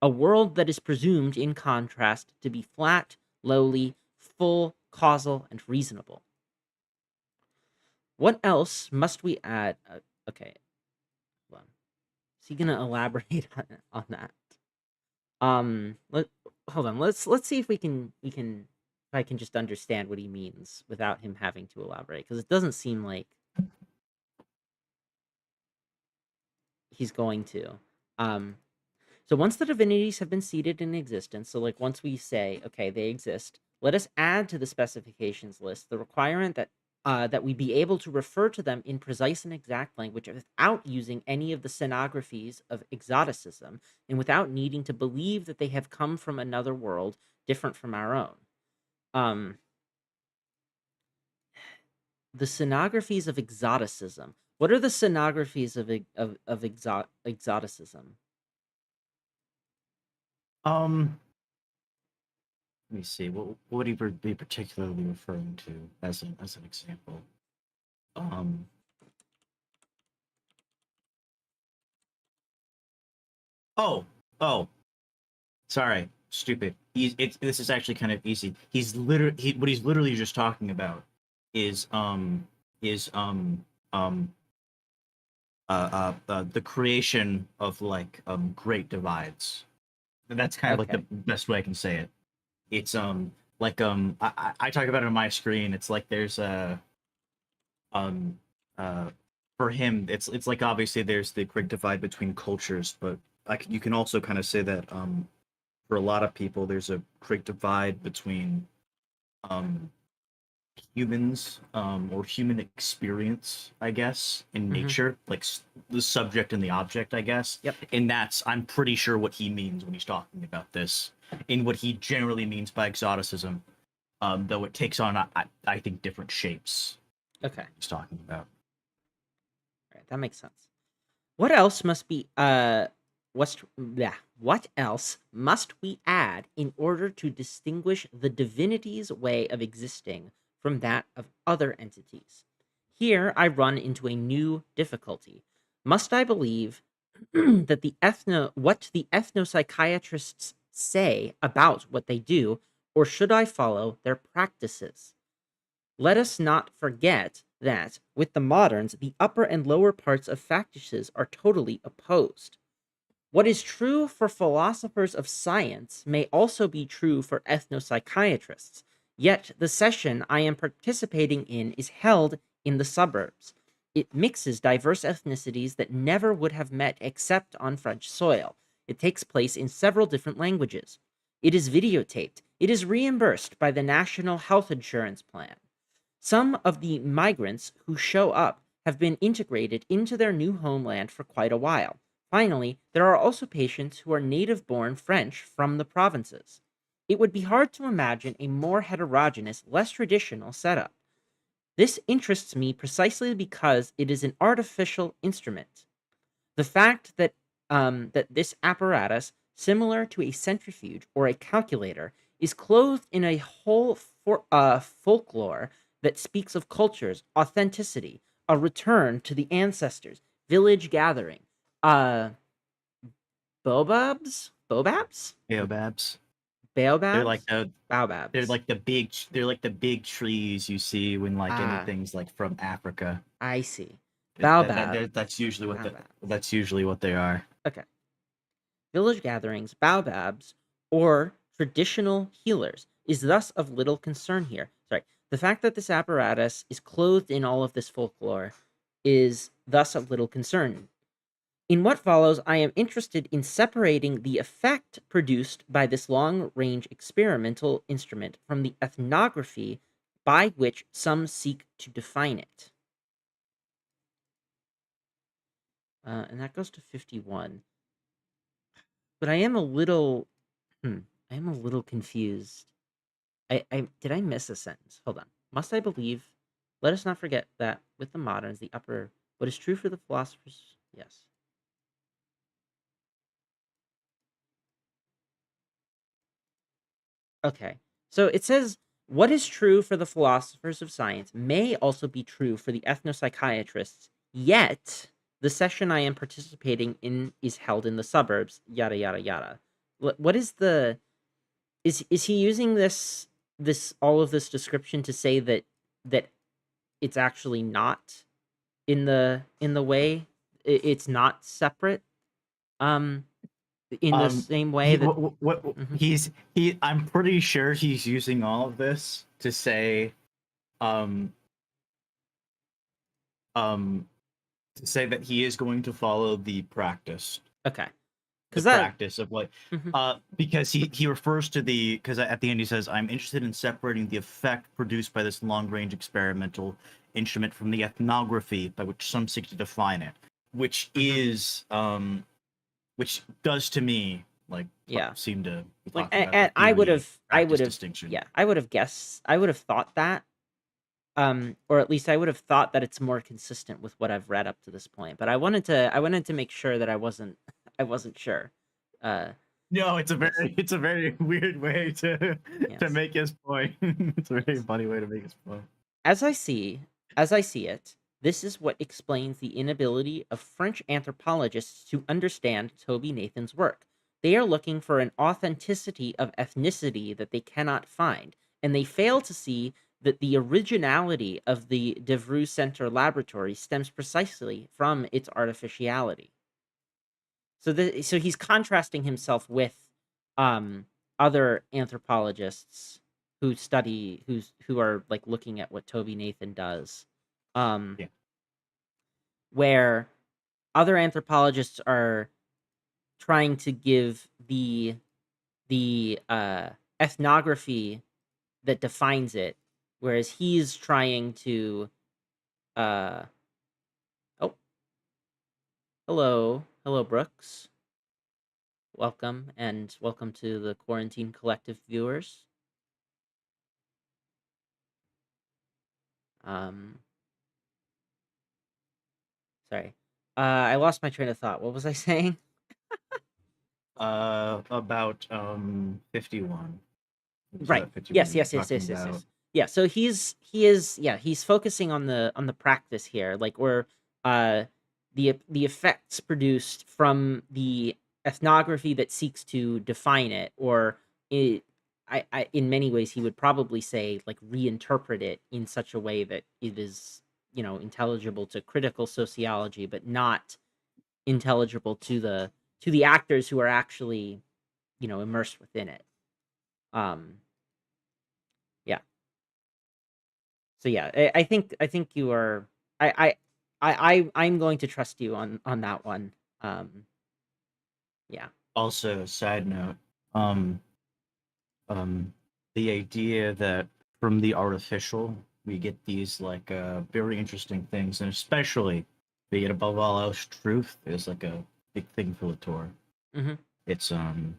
A world that is presumed, in contrast, to be flat, lowly, full, causal, and reasonable. What else must we add? Okay, hold on. Is he gonna elaborate on that? Let hold on. Let's see if if I can just understand what he means without him having to elaborate, because it doesn't seem like he's going to. Um, So once the divinities have been seated in existence, so like once we say, okay, they exist, let us add to the specifications list the requirement that we be able to refer to them in precise and exact language without using any of the scenographies of exoticism and without needing to believe that they have come from another world different from our own. Um, the scenographies of exoticism. What are the scenographies of exoticism?
Um, Let me see. What would he be particularly referring to as an example? Um, oh, oh, sorry, stupid. This is actually kind of easy. What he's literally just talking about is is um the creation of like great divides. And that's kind of like the
Okay.
best way I can say it. It's like I talk about it on my screen. It's like there's a um uh for him it's like obviously there's the great divide between cultures, but like you can also kind of say that for a lot of people there's a great divide between um humans or human experience, I guess, in
Hmm.
nature, like the subject and the object, I guess.
Yep.
And that's I'm pretty sure what he means when he's talking about this, in what he generally means by exoticism, though it takes on I think different shapes
Okay.
he's talking about.
All right. That makes sense. What else must be what's yeah, what else must we add in order to distinguish the divinity's way of existing from that of other entities? Here I run into a new difficulty. Must I believe that the ethnopsychiatrists say about what they do, or should I follow their practices? Let us not forget that, with the moderns, the upper and lower parts of factices are totally opposed. What is true for philosophers of science may also be true for ethnopsychiatrists, yet the session I am participating in is held in the suburbs. It mixes diverse ethnicities that never would have met except on French soil. It takes place in several different languages. It is videotaped. It is reimbursed by the National Health Insurance Plan. Some of the migrants who show up have been integrated into their new homeland for quite a while. Finally, there are also patients who are native born French from the provinces. It would be hard to imagine a more heterogeneous, less traditional setup. This interests me precisely because it is an artificial instrument. The fact that this apparatus, similar to a centrifuge or a calculator, is clothed in a whole folklore that speaks of cultures, authenticity, a return to the ancestors, village gathering, uh, bobabs,
Baobabs. They're like
baobabs,
the
baobabs.
they're like the big trees you see when like
Ah,
anything's like from Africa.
I see. Baobab, baobabs.
That's usually what they are.
Okay. Village gatherings, baobabs, or traditional healers is thus of little concern here. Sorry. The fact that this apparatus is clothed in all of this folklore is thus of little concern. In what follows, I am interested in separating the effect produced by this long range experimental instrument from the ethnography by which some seek to define it. And that goes to 51. But I am a little, I am a little confused. I did I miss a sentence? Hold on. Must I believe? Let us not forget that with the moderns, the upper, what is true for the philosophers? Yes. Okay. So it says, what is true for the philosophers of science may also be true for the ethnopsychiatrists, yet the session I am participating in is held in the suburbs, yada, yada, yada. What is the. Is he using all of this description to say that it's actually not in the way it's not separate um in the same way
He
that
what
Mhm.
he I'm pretty sure he's using all of this to say um um to say that he is going to follow
Okay,
the
because that
practice of like
Mhm.
because he refers to the because at the end he says I'm interested in separating the effect produced by this long range experimental instrument from the ethnography by which some seek to define it,
Mhm.
which does to me like
Yeah,
seem to be
like
talking about the
and I would
theory
have I would
practice
have
distinction.
yeah, I would have thought that, or at least I would have thought that it's more consistent with what I've read up to this point, but I wanted to make sure that I wasn't I wasn't sure. uh
No,
yes,
it's a very weird way to
yes.
make his point. It's a very
Yes.
funny way to make his point.
As I see as I see it, this is what explains the inability of French anthropologists to understand Toby Nathan's work. They are looking for an authenticity of ethnicity that they cannot find, and they fail to see that the originality of the Devreux Center laboratory stems precisely from its artificiality. So he's contrasting himself with um other anthropologists who are like looking at what Toby Nathan does. Um
Yeah.
where other anthropologists are trying to give the ethnography that defines it, whereas he's trying to uh oh, hello Brooks. Welcome to the Quarantine Collective viewers. Um, Sorry. I lost my train of thought. What was I saying?
About 51. So
Right.
that 51
Yes,
you're
yes, yes,
talking
yes, yes,
about.
yes. Yeah, so he's focusing on the practice here, like where uh the effects produced from the ethnography that seeks to define it, or it I in many ways he would probably say like reinterpret it in such a way that it is, intelligible to critical sociology, but not intelligible to the actors who are actually, immersed within it. Um, yeah. So yeah, I think you are. I'm going to trust you on that one. Um, yeah.
Also, side note, um, um, the idea that from the artificial we get these like very interesting things, and especially be it above all else, truth is like a big thing for Latour.
Hmm.
It's um,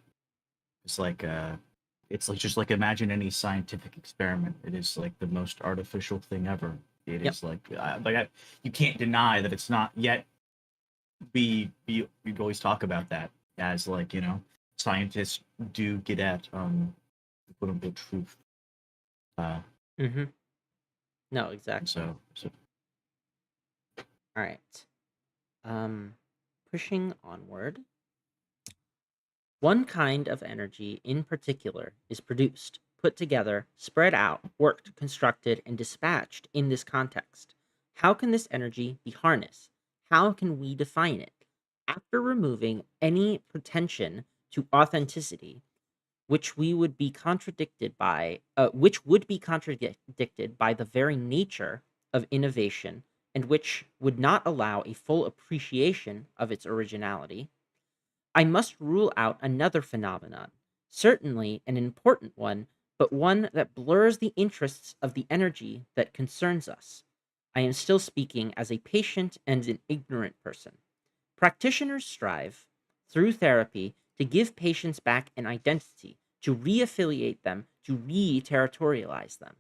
it's like it's like just like imagine any scientific experiment. It is like the most artificial thing ever. It
Yep.
is you can't deny that it's not yet. We always talk about that as like scientists do get at quote unquote truth. Uh,
Mm-hmm. No,
and
exactly.
so
All right. Um, Pushing onward. One kind of energy in particular is produced, put together, spread out, worked, constructed, and dispatched in this context. How can this energy be harnessed? How can we define it? After removing any pretension to authenticity, which would be contradicted by the very nature of innovation, and which would not allow a full appreciation of its originality, I must rule out another phenomenon, certainly an important one, but one that blurs the interests of the energy that concerns us. I am still speaking as a patient and an ignorant person. Practitioners strive, through therapy, to give patients back an identity, to re-affiliate them, to re-territorialize them.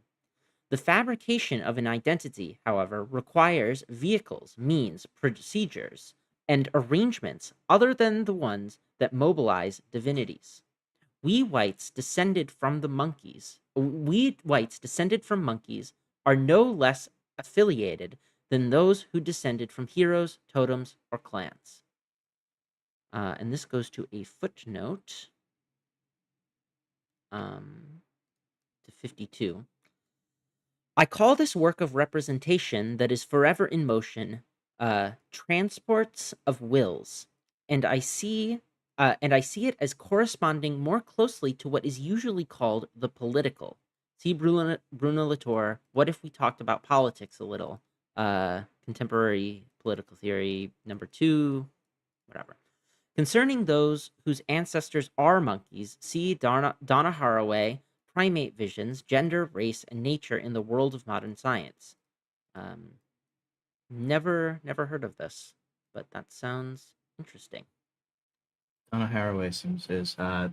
The fabrication of an identity, however, requires vehicles, means, procedures, and arrangements other than the ones that mobilize divinities. We whites descended from monkeys are no less affiliated than those who descended from heroes, totems, or clans. And this goes to a footnote to 52. I call this work of representation that is forever in motion, transports of wills, and I see it as corresponding more closely to what is usually called the political. See Bruno Latour. What if we talked about politics a little? Contemporary political theory, number 2, whatever. Concerning those whose ancestors are monkeys, see Donna Haraway, Primate Visions, Gender, Race, and Nature in the World of Modern Science. Um, never heard of this, but that sounds interesting.
Donna Haraway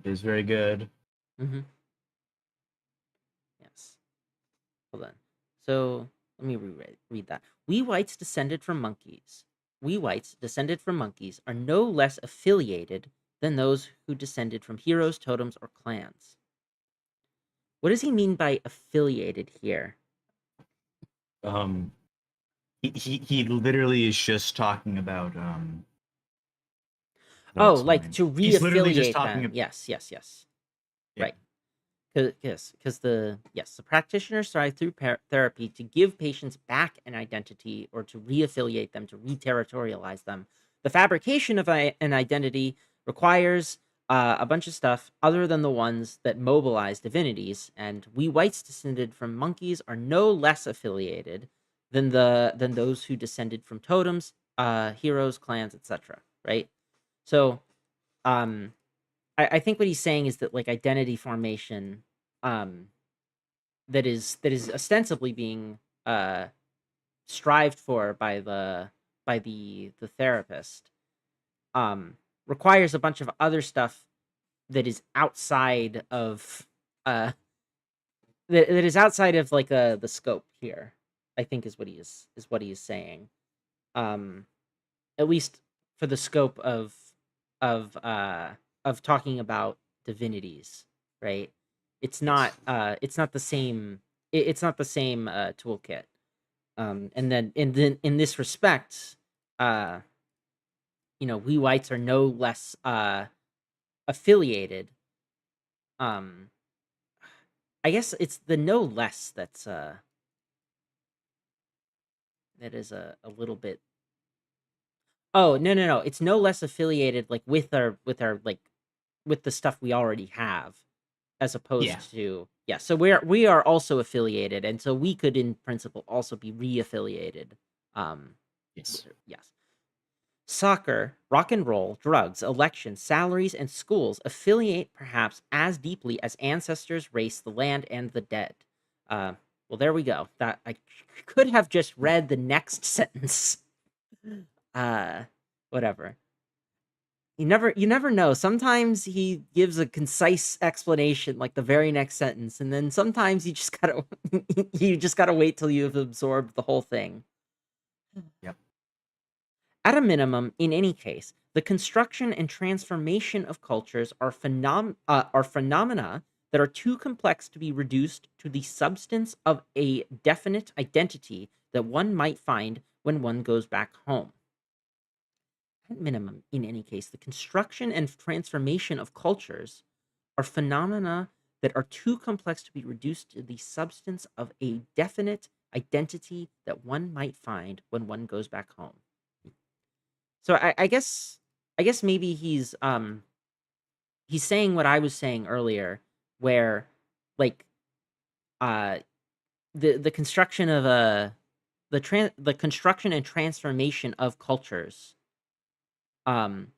is very good.
Hmm. Yes. Hold on. So let me read that. We whites descended from monkeys. We whites descended from monkeys are no less affiliated than those who descended from heroes, totems, or clans. What does he mean by affiliated here?
Um, he literally is just talking about
Oh,
what's the
like
name?
to
He's literally just
re-affiliate
talking
them.
about
Yes.
yeah.
Right. Because the practitioners strive through therapy to give patients back an identity or to re-affiliate them, to re-territorialize them. The fabrication of an identity requires a bunch of stuff other than the ones that mobilize divinities, and we whites descended from monkeys are no less affiliated than those who descended from totems, heroes, clans, etc. Right? So, um, I think what he's saying is that like identity formation, um, that is ostensibly being strived for by the therapist, um, requires a bunch of other stuff that is outside of uh that is outside of like the scope here. I think is what he is saying. Um, at least for the scope of uh of talking about divinities, right?
Yes.
It's not the same it's not the same toolkit. And then in this respect, uh we whites are no less affiliated. um I guess it's the no less that is a little bit. Oh, no, it's no less affiliated like with our like with the stuff we already have, as
Yeah.
opposed to, yeah, so we are also affiliated, and so we could in principle also be re-affiliated. Um
Yes.
yes. Soccer, rock and roll, drugs, elections, salaries, and schools affiliate perhaps as deeply as ancestors, race, the land, and the dead. Uh, well, there we go. That I could have just read the next sentence. Uh, Whatever. You never know. Sometimes he gives a concise explanation like the very next sentence, and then sometimes you just gotta you just gotta wait till you've absorbed the whole thing.
Yep.
At a minimum, in any case, the construction and transformation of cultures are phenomena that are too complex to be reduced to the substance of a definite identity that one might find when one goes back home. At minimum, in any case, the construction and transformation of cultures are phenomena that are too complex to be reduced to the substance of a definite identity that one might find when one goes back home. So I guess maybe he's saying what I was saying earlier, where like uh the construction of the construction and transformation of cultures um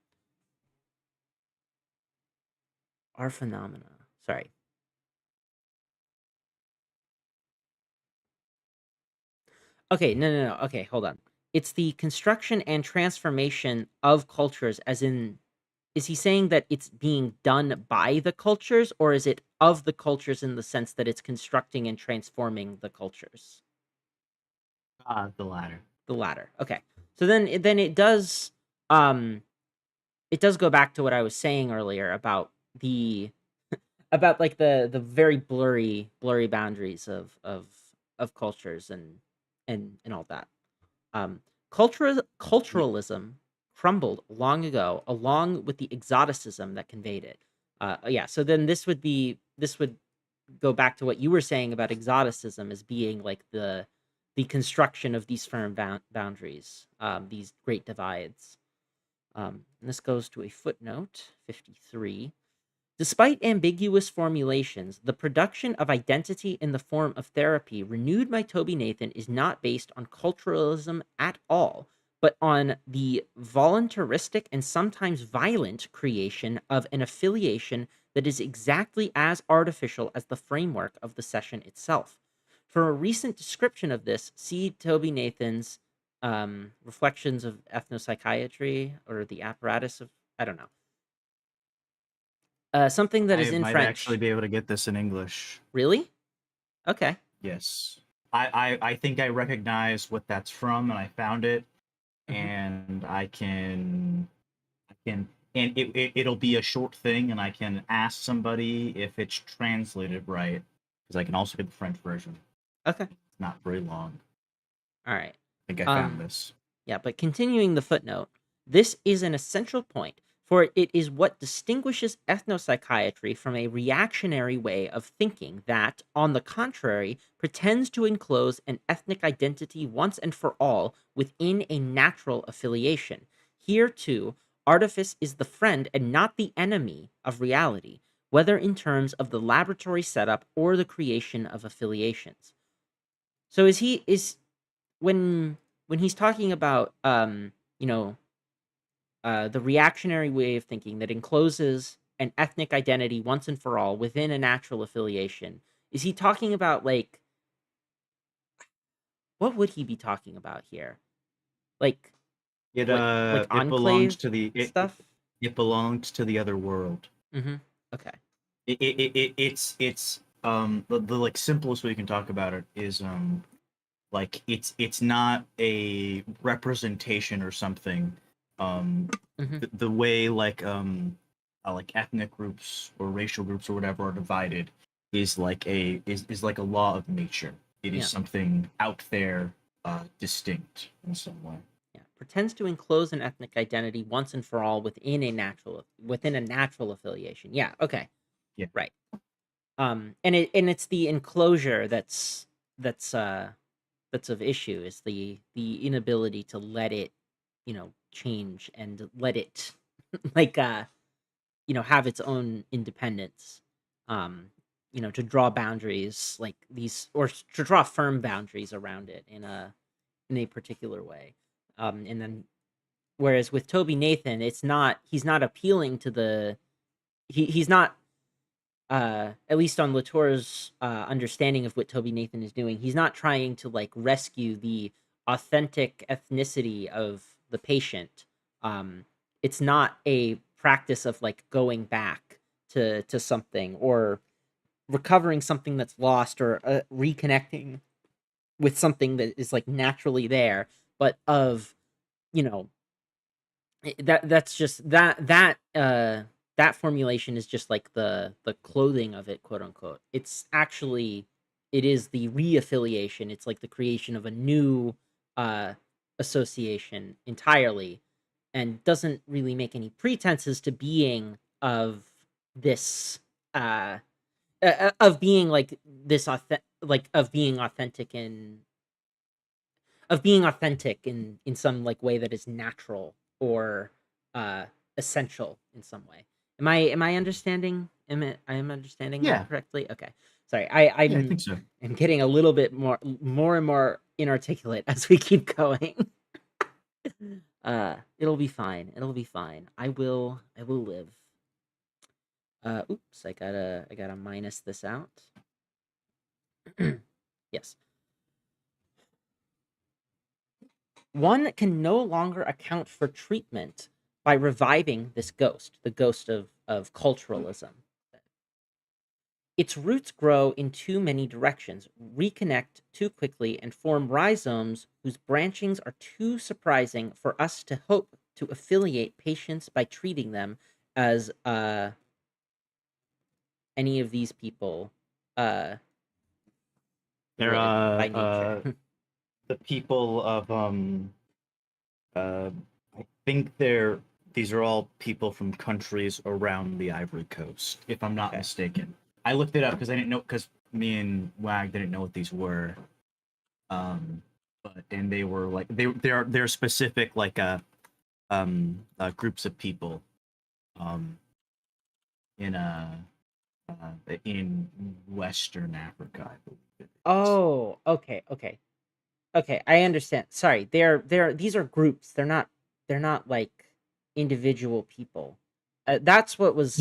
are phenomena. Sorry. Okay, no. Okay, hold on. It's the construction and transformation of cultures, as in, is he saying that it's being done by the cultures, or is it of the cultures in the sense that it's constructing and transforming the cultures?
The latter.
The latter. Okay. So then um it does go back to what I was saying earlier about like the very blurry boundaries of cultures and all that. Um,
Yeah.
culturalism crumbled long ago, along with the exoticism that conveyed it. Yeah, so then this would go back to what you were saying about exoticism as being like the construction of these firm boundaries, these great divides. And this goes to a footnote 53. Despite ambiguous formulations, the production of identity in the form of therapy renewed by Toby Nathan is not based on culturalism at all, but on the voluntaristic and sometimes violent creation of an affiliation that is exactly as artificial as the framework of the session itself. For a recent description of this, see Toby Nathan's Reflections of Ethnopsychiatry, or the apparatus of, I don't know, something that is
I
in
might actually
French.
be able to get this in English.
Really? Okay.
Yes. I think I recognize what that's from, and I found it,
Mhm.
and I can, and it'll be a short thing, and I can ask somebody if it's translated right, because I can also get the French version.
Okay.
It's not very long.
Alright.
I think I found
Um,
this.
yeah, but continuing the footnote, this is an essential point, for it is what distinguishes ethnopsychiatry from a reactionary way of thinking that, on the contrary, pretends to enclose an ethnic identity once and for all within a natural affiliation. Here, too, artifice is the friend and not the enemy of reality, whether in terms of the laboratory setup or the creation of affiliations. So is when he's talking about you know the reactionary way of thinking that encloses an ethnic identity once and for all within a natural affiliation, is he talking about like what would he be talking about here? Like like
It belongs
enclave
to
stuff?
it belongs to the other world.
Mhm. Okay.
It's the like simplest way you can talk about it is like it's not a representation or something.
Mhm.
The way like ethnic groups or racial groups or whatever are divided is like a law of nature. It is
Yeah.
something out there, distinct in some way.
Yeah. Pretends to enclose an ethnic identity once and for all within a natural affiliation. Yeah, okay.
Yeah.
Right. And it's the enclosure that's that's of issue, is the inability to let it, change and let it like have its own independence. Um, to draw boundaries like these, or to draw firm boundaries around it in a particular way. And then whereas with Toby Nathan, he's not appealing to he's not at least on Latour's understanding of what Toby Nathan is doing, he's not trying to like rescue the authentic ethnicity of the patient. It's not a practice of like going back to something, or recovering something that's lost, or reconnecting with something that is like naturally there, but of you know that's just that formulation is just like the clothing of it, quote unquote. It's actually it is the reaffiliation. It's like the creation of a new uh association entirely, and doesn't really make any pretenses to being of this uh of being like this like of being authentic in some like way that is natural or uh essential in some way. Am I understanding I am understanding that
Yeah,
correctly? Okay. Sorry. I
yeah, I
I'm
think so.
I'm getting a little bit more and more inarticulate as we keep going. It'll be fine. It'll be fine. I will live. Oops, I gotta minus this out. Yes. One can no longer account for treatment by reviving this ghost, the ghost of culturalism. Its roots grow in too many directions, reconnect too quickly, and form rhizomes whose branchings are too surprising for us to hope to affiliate patients by treating them as any of these people uh,
They're
would by nature.
the people of uh I think these are all people from countries around the Ivory Coast, if I'm not
Okay.
mistaken. I looked it up because I didn't know because me and Wag didn't know what these were. But and they were like they're specific like groups of people um in in Western Africa, I believe it is.
Oh, okay, okay. Okay, I understand. Sorry, they're these are groups. They're not like individual people.
Yeah,
That's what was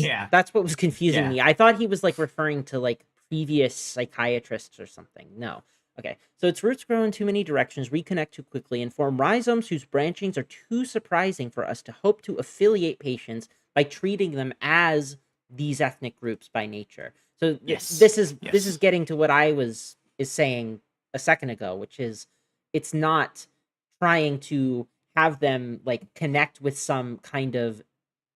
confusing
yeah.
me. I thought he was like referring to like previous psychiatrists or something. No. Okay. So its roots grow in too many directions, reconnect too quickly, and form rhizomes whose branchings are too surprising for us to hope to affiliate patients by treating them as these ethnic groups by nature. So
Yes.
this is
Yes.
getting to what I was is saying a second ago, which is it's not trying to have them like connect with some kind of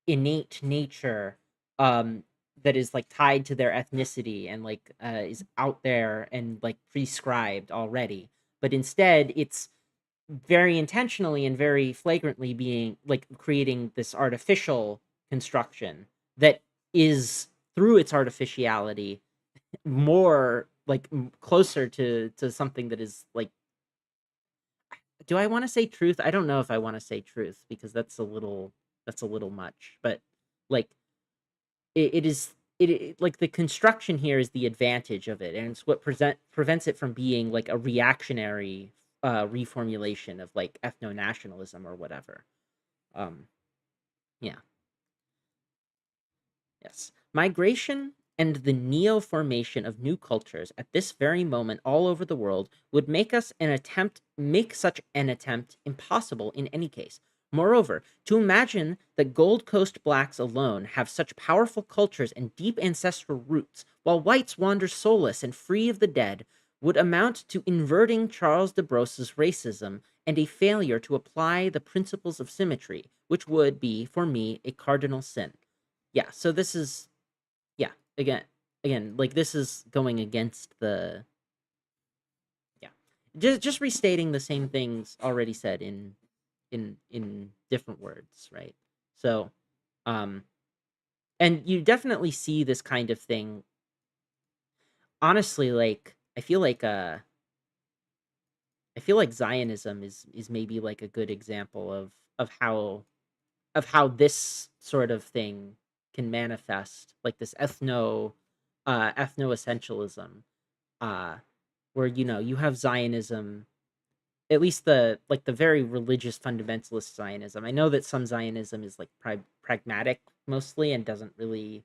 innate nature um that is like tied to their ethnicity and like is out there and like prescribed already, but instead it's very intentionally and very flagrantly being like creating this artificial construction that is through its artificiality more like closer to something that is like, do I wanna say truth? I don't know if I wanna say truth because that's a little much, but, like, it is like, the construction here is the advantage of it, and it's what prevents it from being, like, a reactionary, reformulation of, like, ethno-nationalism or whatever. Um, yeah. Yes. Migration and the neo formation of new cultures at this very moment all over the world would make such an attempt impossible in any case. Moreover, to imagine that Gold Coast blacks alone have such powerful cultures and deep ancestral roots, while whites wander soulless and free of the dead, would amount to inverting Charles de Brosse's racism and a failure to apply the principles of symmetry, which would be, for me, a cardinal sin. Yeah, so this is yeah, again, like, this is going against the yeah. Just restating the same things already said in different words, right? So, um, and you definitely see this kind of thing. Honestly, like, I feel like Zionism is maybe, like, a good example of how this sort of thing can manifest, like, this ethno-essentialism, uh, where, you have Zionism, at least the very religious fundamentalist Zionism. I know that some Zionism is, like, pragmatic mostly and doesn't really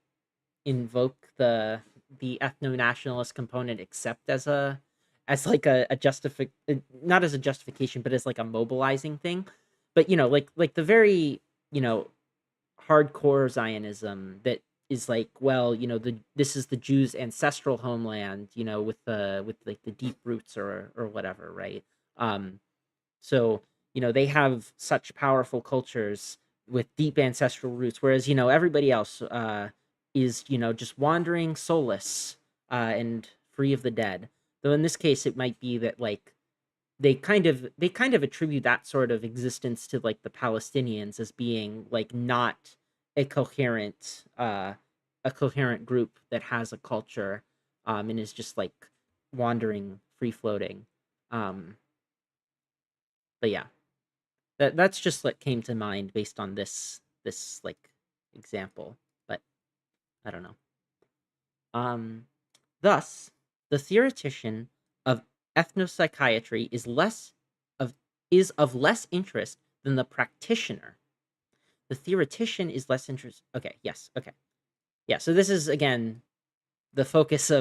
invoke the ethno-nationalist component except as like a not as a justification, but as like a mobilizing thing. But like the very you know hardcore Zionism that is like, well, this is the Jews' ancestral homeland, with like the deep roots or whatever, right? Um, so they have such powerful cultures with deep ancestral roots, whereas everybody else is just wandering soulless and free of the dead. Though in this case, it might be that like they kind of attribute that sort of existence to like the Palestinians as being like not a coherent a coherent group that has a culture and is just like wandering free floating. Um but yeah, that's just what came to mind based on this like example, but I don't know. Um Thus, the theoretician of ethnopsychiatry of of less interest than the practitioner. The theoretician is less interest. Okay, yes, okay. Yeah, so this is again the focus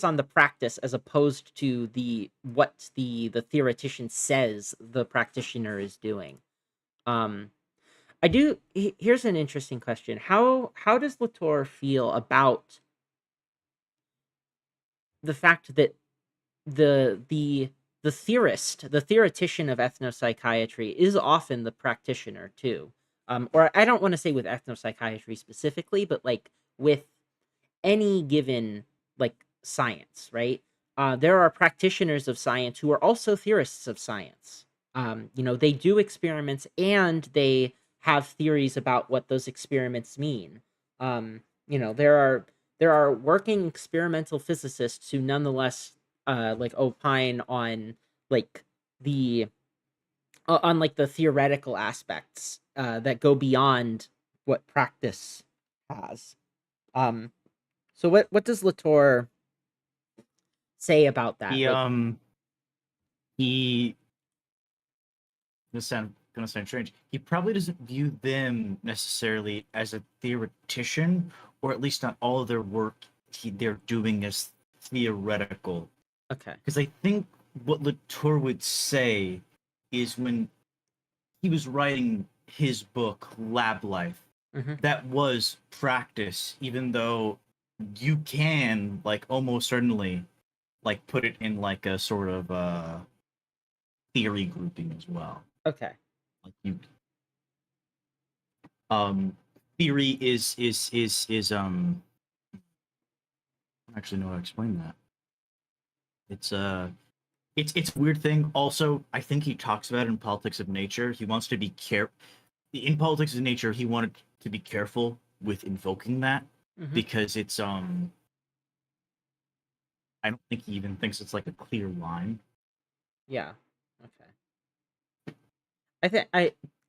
on the practice as opposed to the what the theoretician says the practitioner is doing. Um here's an interesting question. How does Latour feel about the fact that the the the theoretician of ethnopsychiatry is often the practitioner too. Or I don't want to say with ethnopsychiatry specifically, but like with any given like science, right? There are practitioners of science who are also theorists of science. They do experiments and they have theories about what those experiments mean. There are working experimental physicists who nonetheless like opine on like the on like the theoretical aspects that go beyond what practice has. Um, so what does Latour say about that?
He
Like,
he gonna sound strange. He probably doesn't view them necessarily as a theoretician, or at least not all of their work they're doing as theoretical.
okay,
Because I think what Latour would say is when he was writing his book Lab Life,
hmm,
that was practice, even though you can like almost certainly like put it in like a sort of theory grouping as well.
okay,
Like you um theory is I don't actually know how to explain that. It's it's a weird thing. Also, I think he talks about it in Politics of Nature. He wants to be in Politics of Nature, he wanted to be careful with invoking that
hmm,
because it's I don't think he even thinks it's like a clear line.
yeah, okay. I think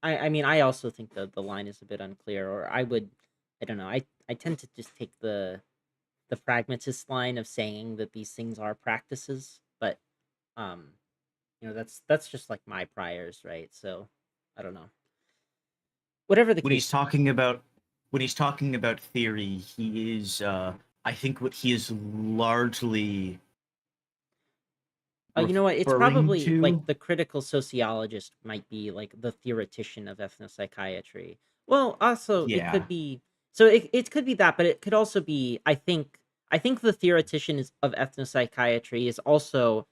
I mean I also think the line is a bit unclear, or I don't know. I tend to just take the pragmatist line of saying that these things are practices, but um, that's just like my priors, right? So I don't know. Whatever the
When he's
case,
talking about theory, he is I think what he is largely
you know what? It's
referring
probably like
to.
the critical sociologist might be like the theoretician of ethnopsychiatry. Well, also it
Yeah,
could be so it could be that, but it could also be I think the theoretician of ethnopsychiatry is also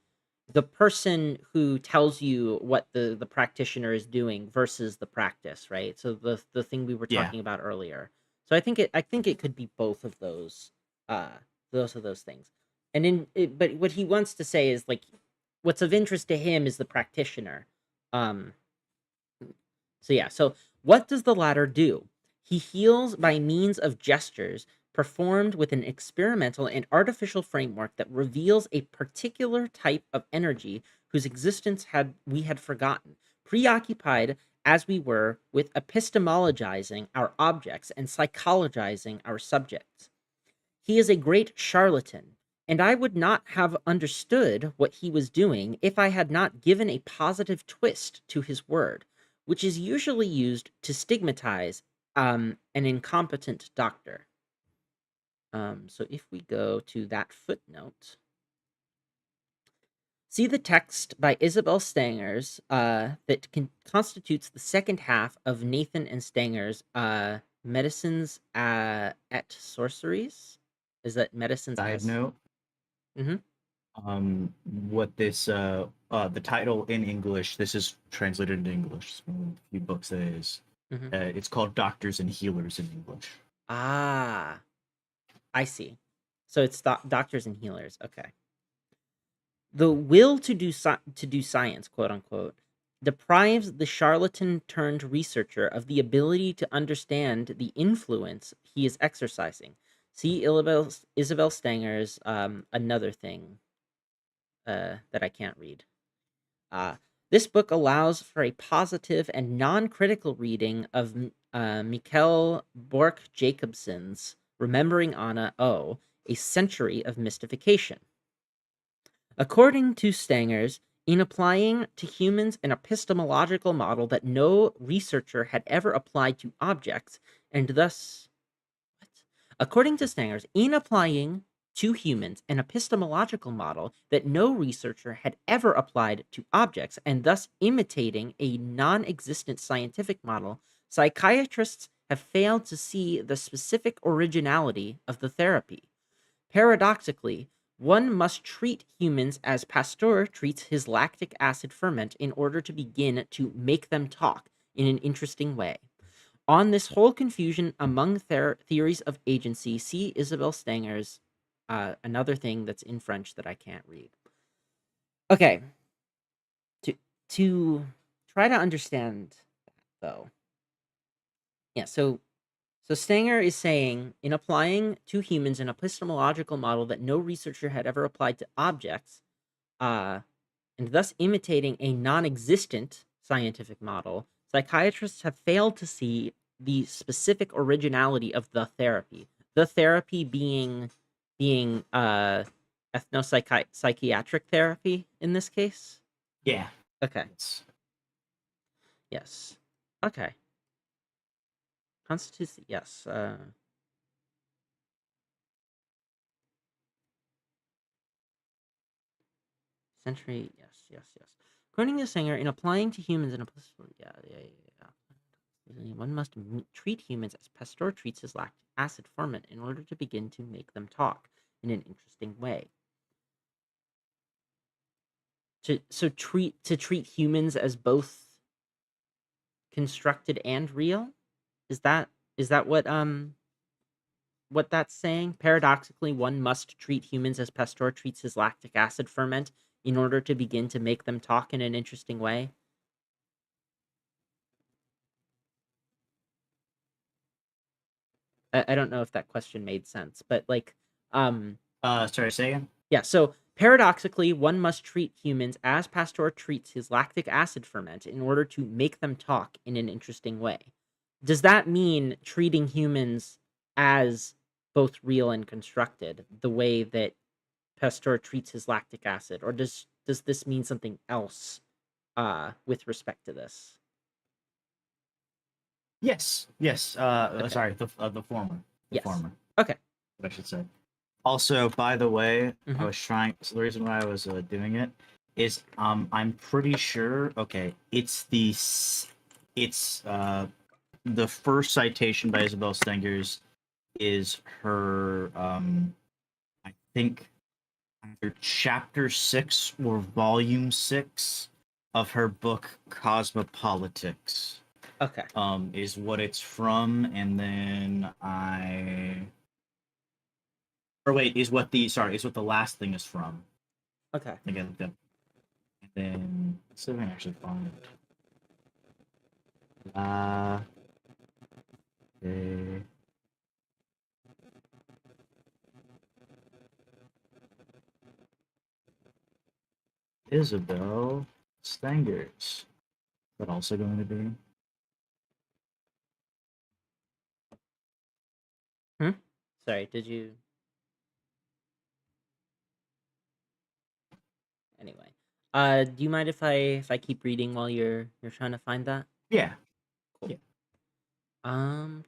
the person who tells you what the practitioner is doing versus the practice, right? So the thing we were
yeah.
talking about earlier. So I think it could be uh both of those things. And but what he wants to say is like what's of interest to him is the practitioner. Um so yeah, so what does the latter do? He heals by means of gestures performed with an experimental and artificial framework that reveals a particular type of energy whose existence we had forgotten, preoccupied as we were with epistemologizing our objects and psychologizing our subjects. He is a great charlatan, and I would not have understood what he was doing if I had not given a positive twist to his word, which is usually used to stigmatize an incompetent doctor. So if we go to that footnote, see the text by Isabel Stangers that constitutes the second half of Nathan and Stanger's Medicines at Sorceries. Is that Medicines
Side
as?
note,
Hmm.
what this the title in English, this is translated into English, so a few books that is.
Mhm.
It's called Doctors and Healers in English.
Ah, I see. So it's doctors and healers. Okay. The will to do science, quote unquote, deprives the charlatan turned researcher of the ability to understand the influence he is exercising. See Isabel Stanger's Another Thing that I can't read. Uh, this book allows for a positive and non-critical reading of Mikkel Bork-Jacobson's Remembering Anna O, A Century of Mystification. According to Stangers, in applying to humans an epistemological model that no researcher had ever applied to objects, and thus what? According to Stangers, in applying to humans an epistemological model that no researcher had ever applied to objects, and thus imitating a non existent scientific model, psychiatrists have failed to see the specific originality of the therapy. Paradoxically, one must treat humans as Pasteur treats his lactic acid ferment in order to begin to make them talk in an interesting way. On this whole confusion among theories of agency, see Isabel Stanger's Another Thing that's in French that I can't read. Okay, to to try to understand though, yeah. So Stanger is saying in applying to humans an epistemological model that no researcher had ever applied to objects, uh, and thus imitating a non-existent scientific model, psychiatrists have failed to see the specific originality of the therapy. The therapy being psychiatric therapy in this case.
Yeah.
Okay.
It's,
Yes. Okay. Constitutes yes. Century. Yes. Yes. Yes. According to Sanger, in applying to humans in a yeah, yeah, yeah, yeah. One must treat humans as Pasteur treats his lactic acid ferment in order to begin to make them talk in an interesting way. To treat humans as both constructed and real? Is that what that's saying? Paradoxically, one must treat humans as Pasteur treats his lactic acid ferment in order to begin to make them talk in an interesting way. I don't know if that question made sense, but like, um,
sorry, say again?
yeah. So paradoxically, one must treat humans as Pasteur treats his lactic acid ferment in order to make them talk in an interesting way. Does that mean treating humans as both real and constructed, the way that Pasteur treats his lactic acid, or does this mean something else with respect to this?
Yes, yes.
Okay.
Sorry, the former, the
Yes.
former.
Okay.
What I should say. Also, by the way, I
Hmm.
was trying. So the reason why I was doing it is, I'm pretty sure. Okay, it's the first citation by Isabel Stengers is her. I think either chapter 6 or volume 6 of her book Cosmopolitics.
Okay.
Is what it's from, and then or wait, is what the last thing is from.
Okay.
Again, and then let's see if I can actually find it. Okay. Isabel Stengers. But also going to be
Hmm? Sorry. Did you? Anyway. Do you mind if I keep reading while you're trying to find that?
yeah,
Cool.
yeah.
Um.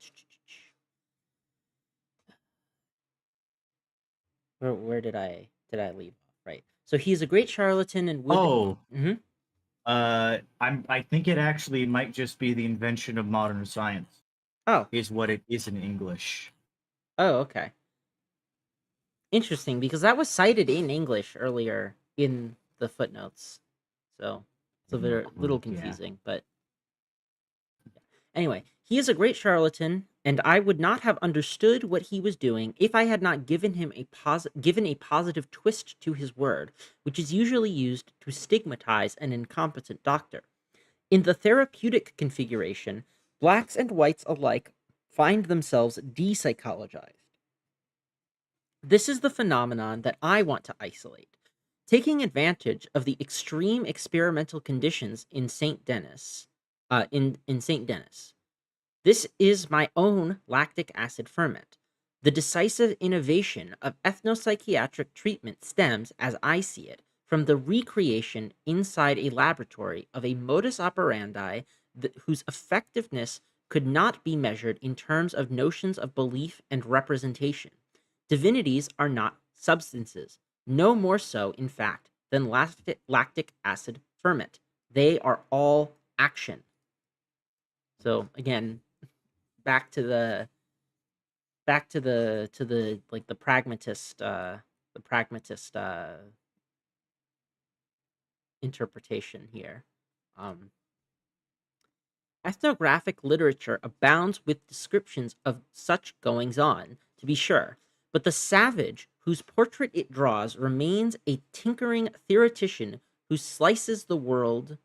Where did I leave off? Right. So he's a great charlatan and would.
Oh,
Hmm.
I think it actually might just be the invention of modern science.
Oh.
Is what it is in English.
Oh. Okay. Interesting, because that was cited in English earlier in the footnotes. So it's a little
Yeah.
confusing, but Anyway, he is a great charlatan, and I would not have understood what he was doing if I had not given him given a positive twist to his word, which is usually used to stigmatize an incompetent doctor. In the therapeutic configuration, blacks and whites alike find themselves depsychologized. This is the phenomenon that I want to isolate. Taking advantage of the extreme experimental conditions in St. Denis, in St. Denis, this is my own lactic acid ferment. The decisive innovation of ethnopsychiatric treatment stems, as I see it, from the recreation inside a laboratory of a modus operandi whose effectiveness could not be measured in terms of notions of belief and representation. Divinities are not substances, no more so, in fact, than lactic acid ferment. They are all action. So again, back to the like the pragmatist interpretation here. um Ethnographic literature abounds with descriptions of such goings on, to be sure, but the savage whose portrait it draws remains a tinkering theoretician who slices the world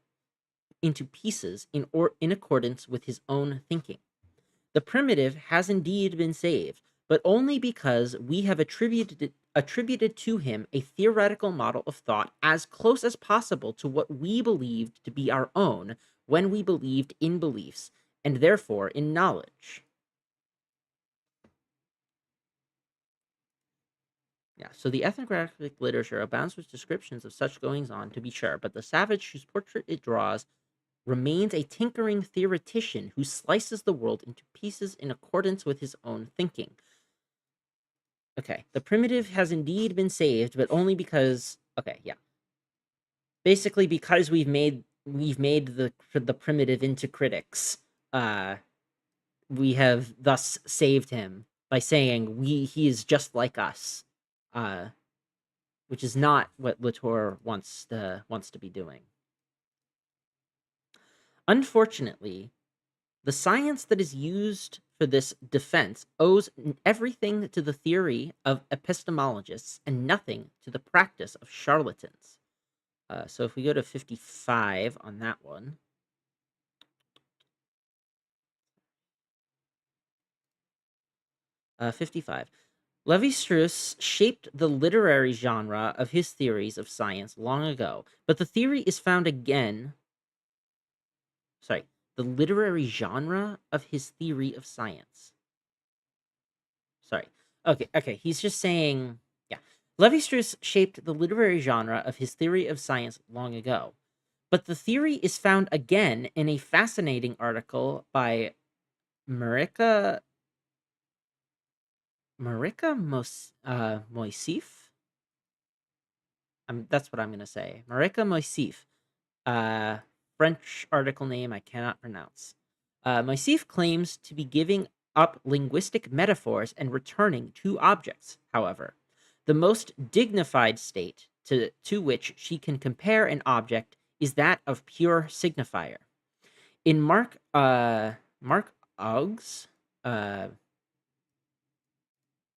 into pieces in accordance with his own thinking. The primitive has indeed been saved, but only because we have attributed to him a theoretical model of thought as close as possible to what we believed to be our own when we believed in beliefs, and therefore in knowledge. Yeah, so the ethnographic literature abounds with descriptions of such goings on, to be sure, but the savage whose portrait it draws remains a tinkering theoretician who slices the world into pieces in accordance with his own thinking. Okay, the primitive has indeed been saved, but only because okay, yeah. Basically because we've made the primitive into critics. We have thus saved him by saying he is just like us. Uh which is not what Latour wants to be doing. Unfortunately, the science that is used for this defense owes everything to the theory of epistemologists and nothing to the practice of charlatans. So if we go to 55 on that one, 55. Levi-Strauss shaped the literary genre of his theories of science long ago, but the theory is found again. Sorry, the literary genre of his theory of science. Sorry. Okay. He's just saying, yeah. Levi-Strauss shaped the literary genre of his theory of science long ago, but the theory is found again in a fascinating article by Marika Moisif. That's what I'm gonna say. Marika Moisif. Uh, French article name I cannot pronounce. Moisif claims to be giving up linguistic metaphors and returning to objects. However, the most dignified state to which she can compare an object is that of pure signifier. In Mark Augs, uh,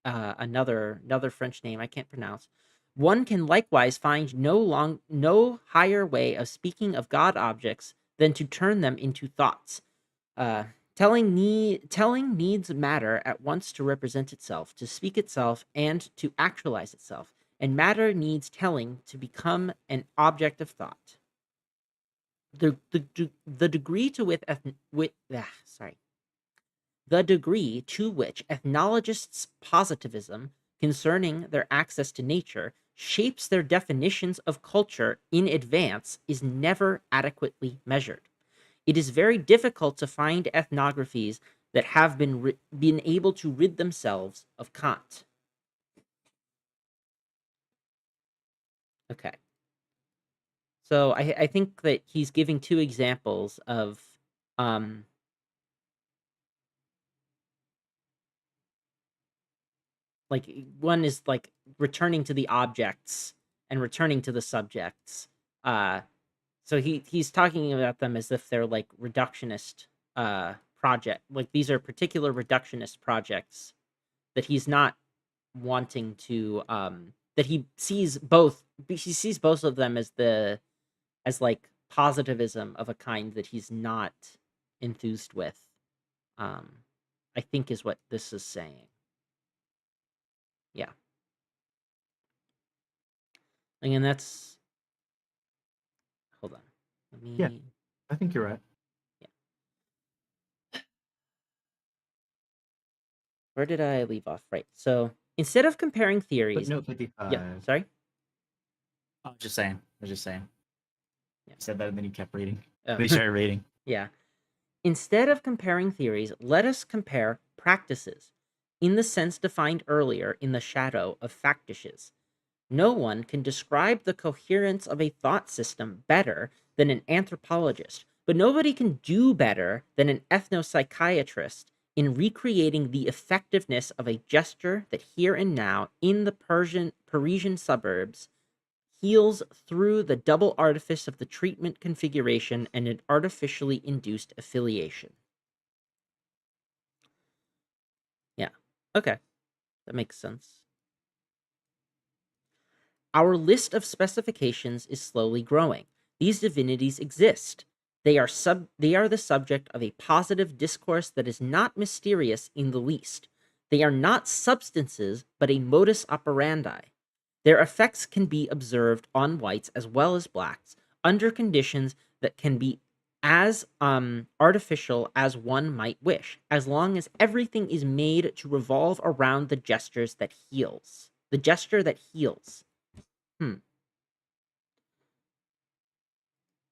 another French name I can't pronounce. One can likewise find no higher way of speaking of God objects than to turn them into thoughts. Uh, telling needs matter at once to represent itself, to speak itself, and to actualize itself, and matter needs telling to become an object of thought. The degree to the degree to which ethnologists' positivism concerning their access to nature shapes their definitions of culture in advance is never adequately measured. It is very difficult to find ethnographies that have been able to rid themselves of Kant. Okay. So I think that he's giving two examples of um, like one is like returning to the objects and returning to the subjects. Uh, so he's talking about them as if they're like reductionist project, like these are particular reductionist projects that he's not wanting to that he sees both of them as like positivism of a kind that he's not enthused with. um I think is what this is saying. Yeah. And that's, hold on, let
Yeah,
me,
I think you're right.
yeah, where did I leave off? Right, so instead of comparing theories,
Footnote
yeah,
55.
sorry.
I was just saying. I was just saying.
Yeah.
You said that and then you kept reading.
Oh.
Then you started reading.
Yeah. Instead of comparing theories, let us compare practices, in the sense defined earlier in the shadow of factishes. No one can describe the coherence of a thought system better than an anthropologist, but nobody can do better than an ethnopsychiatrist in recreating the effectiveness of a gesture that here and now in the Parisian suburbs heals through the double artifice of the treatment configuration and an artificially induced affiliation. Yeah. Okay. That makes sense. Our list of specifications is slowly growing. These divinities exist. They are the subject of a positive discourse that is not mysterious in the least. They are not substances, but a modus operandi. Their effects can be observed on whites as well as blacks under conditions that can be as artificial as one might wish, as long as everything is made to revolve around the gestures that heals. The gesture that heals. Hmm.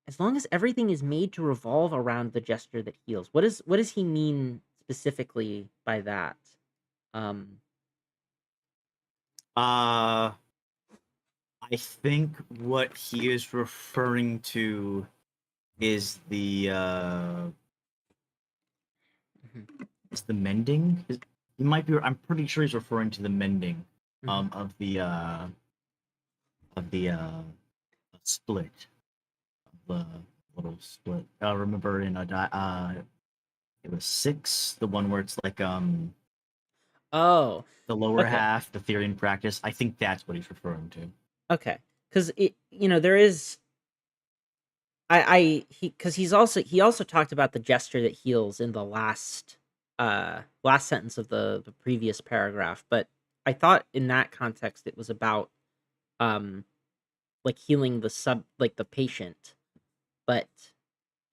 As long as everything is made to revolve around the gesture that heals. What does he mean specifically by that? Um.
Uh, I think what he is referring to is
Mhm,
the mending. He might be. I'm pretty sure he's referring to the mending
mhm.
of the split, the little split. I remember in it was 6, the one where it's like
Oh,
the lower
okay,
half, the theory and practice. I think that's what he's referring to.
okay. Because there is because he also talked about the gesture that heals in the last sentence of the previous paragraph, but I thought in that context it was about um like healing the patient, but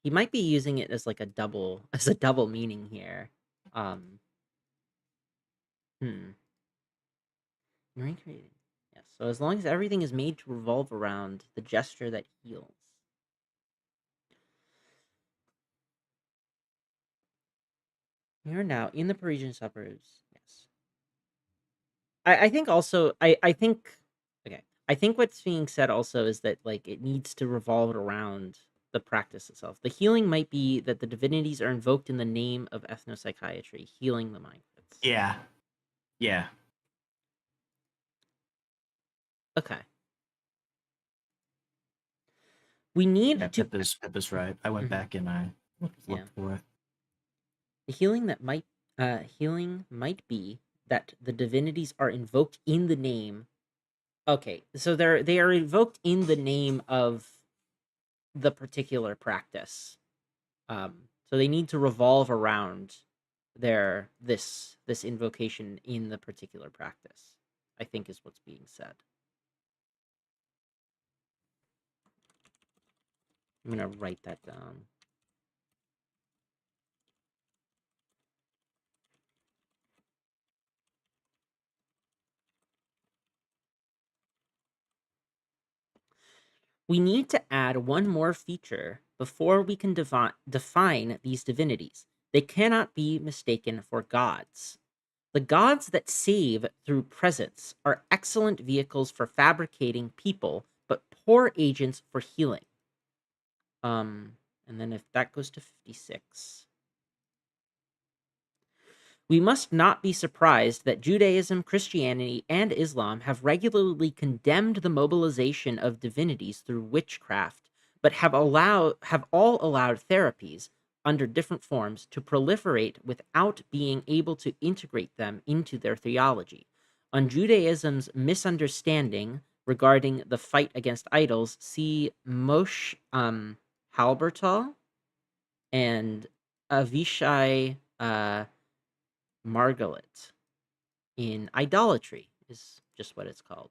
he might be using it as like a double as a double meaning here. Um hmm. Recreating. Yes. So as long as everything is made to revolve around the gesture that heals. We are now in the Parisian suburbs. Yes. I think also I think okay. I think what's being said also is that like it needs to revolve around the practice itself. The healing might be that the divinities are invoked in the name of ethnopsychiatry, healing the mind.
Yeah, yeah,
Okay. We need
yeah.
to.
Pippa's right. I went
Mhm,
back and I
yeah.
looked for it.
The healing might be that the divinities are invoked in the name. Okay, so they are invoked in the name of the particular practice. So they need to revolve around this invocation in the particular practice, I think is what's being said. I'm gonna write that down. We need to add one more feature before we can define these divinities. They cannot be mistaken for gods. The gods that save through presence are excellent vehicles for fabricating people, but poor agents for healing. And then if that goes to 56. We must not be surprised that Judaism, Christianity, and Islam have regularly condemned the mobilization of divinities through witchcraft, but have all allowed therapies, under different forms to proliferate without being able to integrate them into their theology. On Judaism's misunderstanding regarding the fight against idols, see Moshe Halbertal and Avishai Margalit in Idolatry, is just what it's called.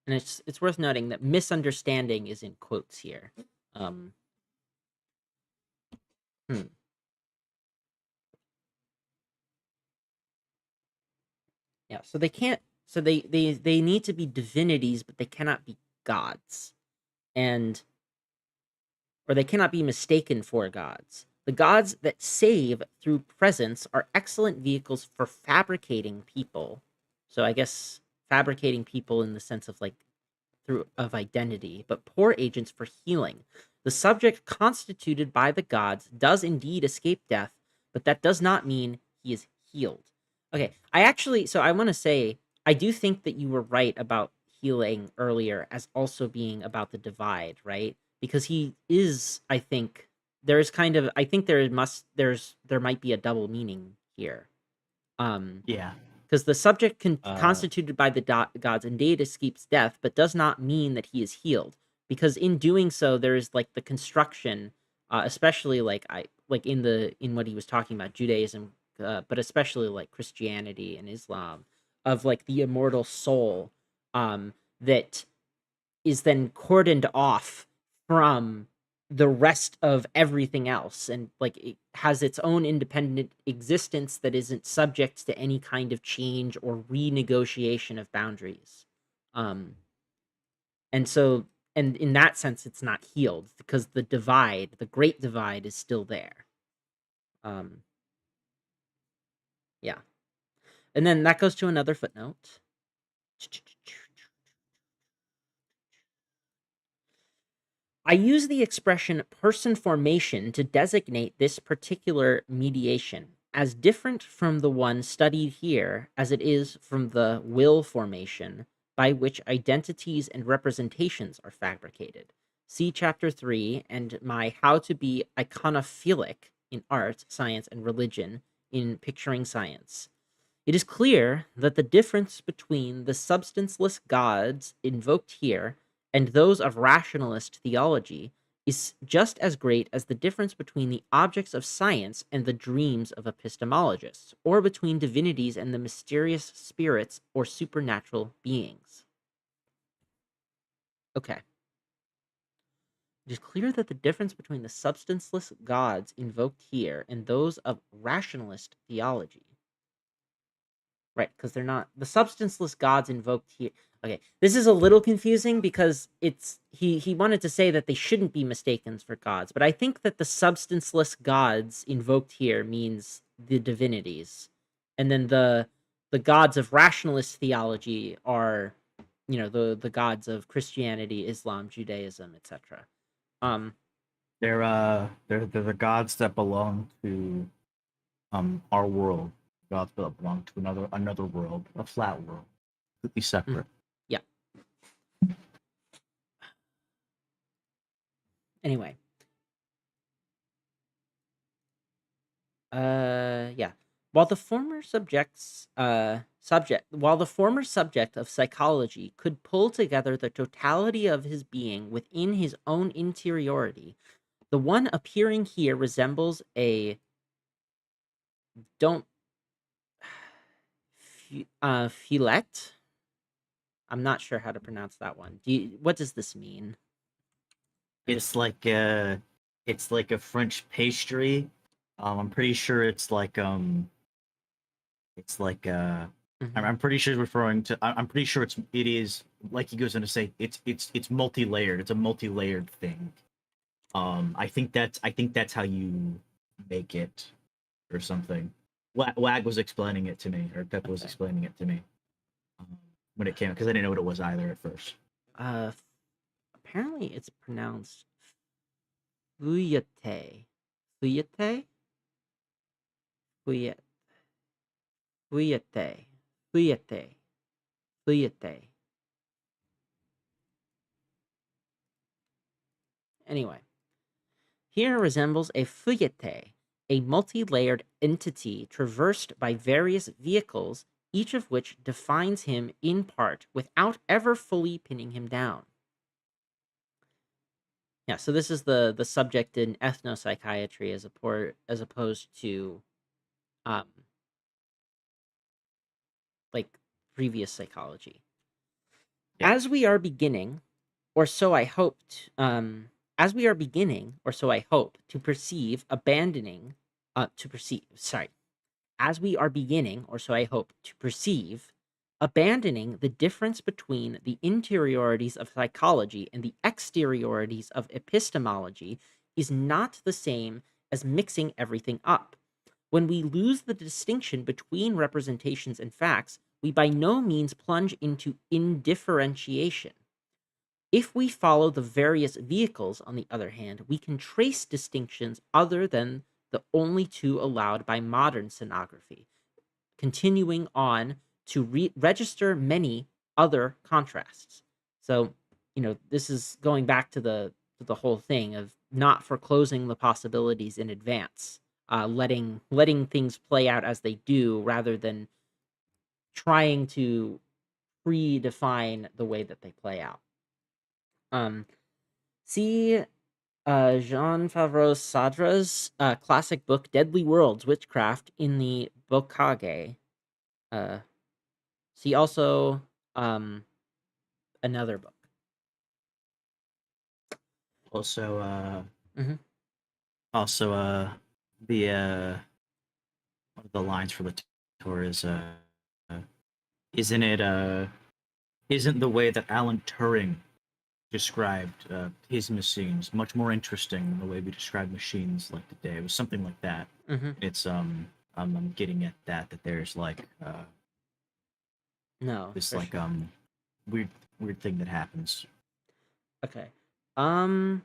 And it's worth noting that misunderstanding is in quotes here. Um, hmm. Yeah, so they can't. So they need to be divinities, but they cannot be gods, and or they cannot be mistaken for gods. The gods that save through presence are excellent vehicles for fabricating people. So I guess fabricating people in the sense of like through of identity, but poor agents for healing. The subject constituted by the gods does indeed escape death, but that does not mean he is healed. Okay, I want to say, I do think that you were right about healing earlier as also being about the divide, right? Because he is, I think, there's kind of, I think there might be a double meaning here. Um,
Yeah.
because the subject
Uh,
constituted by the gods indeed escapes death, but does not mean that he is healed. Because in doing so, there is like the construction, especially like in what he was talking about Judaism, but especially like Christianity and Islam, of like the immortal soul, that is then cordoned off from the rest of everything else, and like it has its own independent existence that isn't subject to any kind of change or renegotiation of boundaries. um and so, and in that sense it's not healed because the great divide is still there. um yeah, and then that goes to another footnote. I use the expression person formation to designate this particular mediation as different from the one studied here as it is from the will formation by which identities and representations are fabricated. See Chapter 3 and my How to Be Iconophilic in Art, Science, and Religion in Picturing Science. It is clear that the difference between the substanceless gods invoked here and those of rationalist theology is just as great as the difference between the objects of science and the dreams of epistemologists, or between divinities and the mysterious spirits or supernatural beings. Okay. It is clear that the difference between the substanceless gods invoked here and those of rationalist theology. Right, because they're not the substanceless gods invoked here. Okay, this is a little confusing because it's he wanted to say that they shouldn't be mistaken for gods, but I think that the substanceless gods invoked here means the divinities, and then the gods of rationalist theology are, the gods of Christianity, Islam, Judaism, etc. Um,
they're the gods that belong to our world. Gods that belong to another world, a flat world, completely
mm,
separate.
yeah. Anyway, yeah. While the former subject of psychology could pull together the totality of his being within his own interiority, the one appearing here resembles a don't filette. I'm not sure how to pronounce that one. What does this mean? I just
It's like a French pastry. I'm pretty sure it's like
Mhm.
I'm pretty sure it's referring to. I'm pretty sure it is like he goes on to say it's multi-layered. It's a multi-layered thing. I think that's how you make it or something. Wag was explaining it to me, or Pep was
Okay.
explaining it to me when it came because I didn't know what it was either at first.
Uh, Apparently it's pronounced fuyete. Fuyete. Fuyete. Fuyete. Fuyete. Fuyete. Anyway, here resembles a feuilleté, a multi-layered entity traversed by various vehicles, each of which defines him in part without ever fully pinning him down. Yeah, so this is the subject in ethnopsychiatry as opposed to um like previous psychology.
Yeah.
As we are beginning, or so I hoped, as we are beginning, or so I hope, to perceive, sorry, as we are beginning, or so I hope, to perceive, abandoning the difference between the interiorities of psychology and the exteriorities of epistemology is not the same as mixing everything up. When we lose the distinction between representations and facts, we by no means plunge into indifferentiation. If we follow the various vehicles, on the other hand, we can trace distinctions other than the only two allowed by modern sonography, continuing on to register many other contrasts. So, this is going back to the whole thing of not foreclosing the possibilities in advance, letting things play out as they do, rather than trying to predefine the way that they play out. Um, See Jean Favreau Sadra's classic book Deadly Worlds Witchcraft in the Bokage. Uh, See also um, another book.
Also,
Hmm.
also, the one of the lines for Latour is, uh, isn't it, isn't the way that Alan Turing described his machines much more interesting than the way we describe machines like today? It was something like that.
Hmm.
It's I'm getting at that there's like
No,
this
for
like
sure.
weird weird thing that happens.
Okay. Um.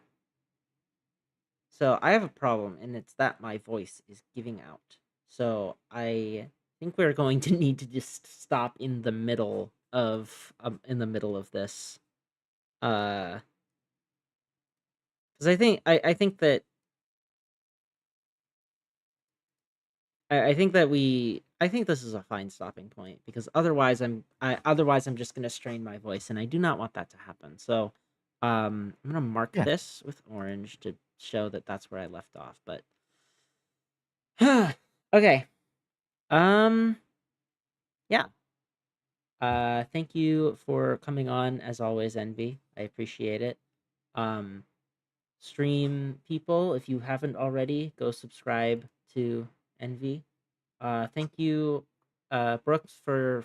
So I have a problem, and it's that my voice is giving out. So I think we're going to need to just stop in the middle of this. Uh, because I think that I think this is a fine stopping point, because otherwise I'm just gonna strain my voice, and I do not want that to happen. So I'm gonna mark
Yeah,
this with orange to show that that's where I left off. But okay. Um yeah. Thank you for coming on as always, Envy. I appreciate it. Um Stream people, if you haven't already, go subscribe to Envy. Thank you, Brooks, for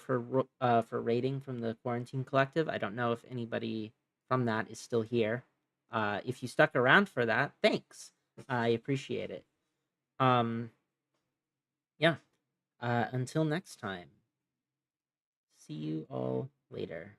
rating from the Quarantine Collective. I don't know if anybody from that is still here. If you stuck around for that, thanks. I appreciate it. Um, yeah. Until next time. See you all later.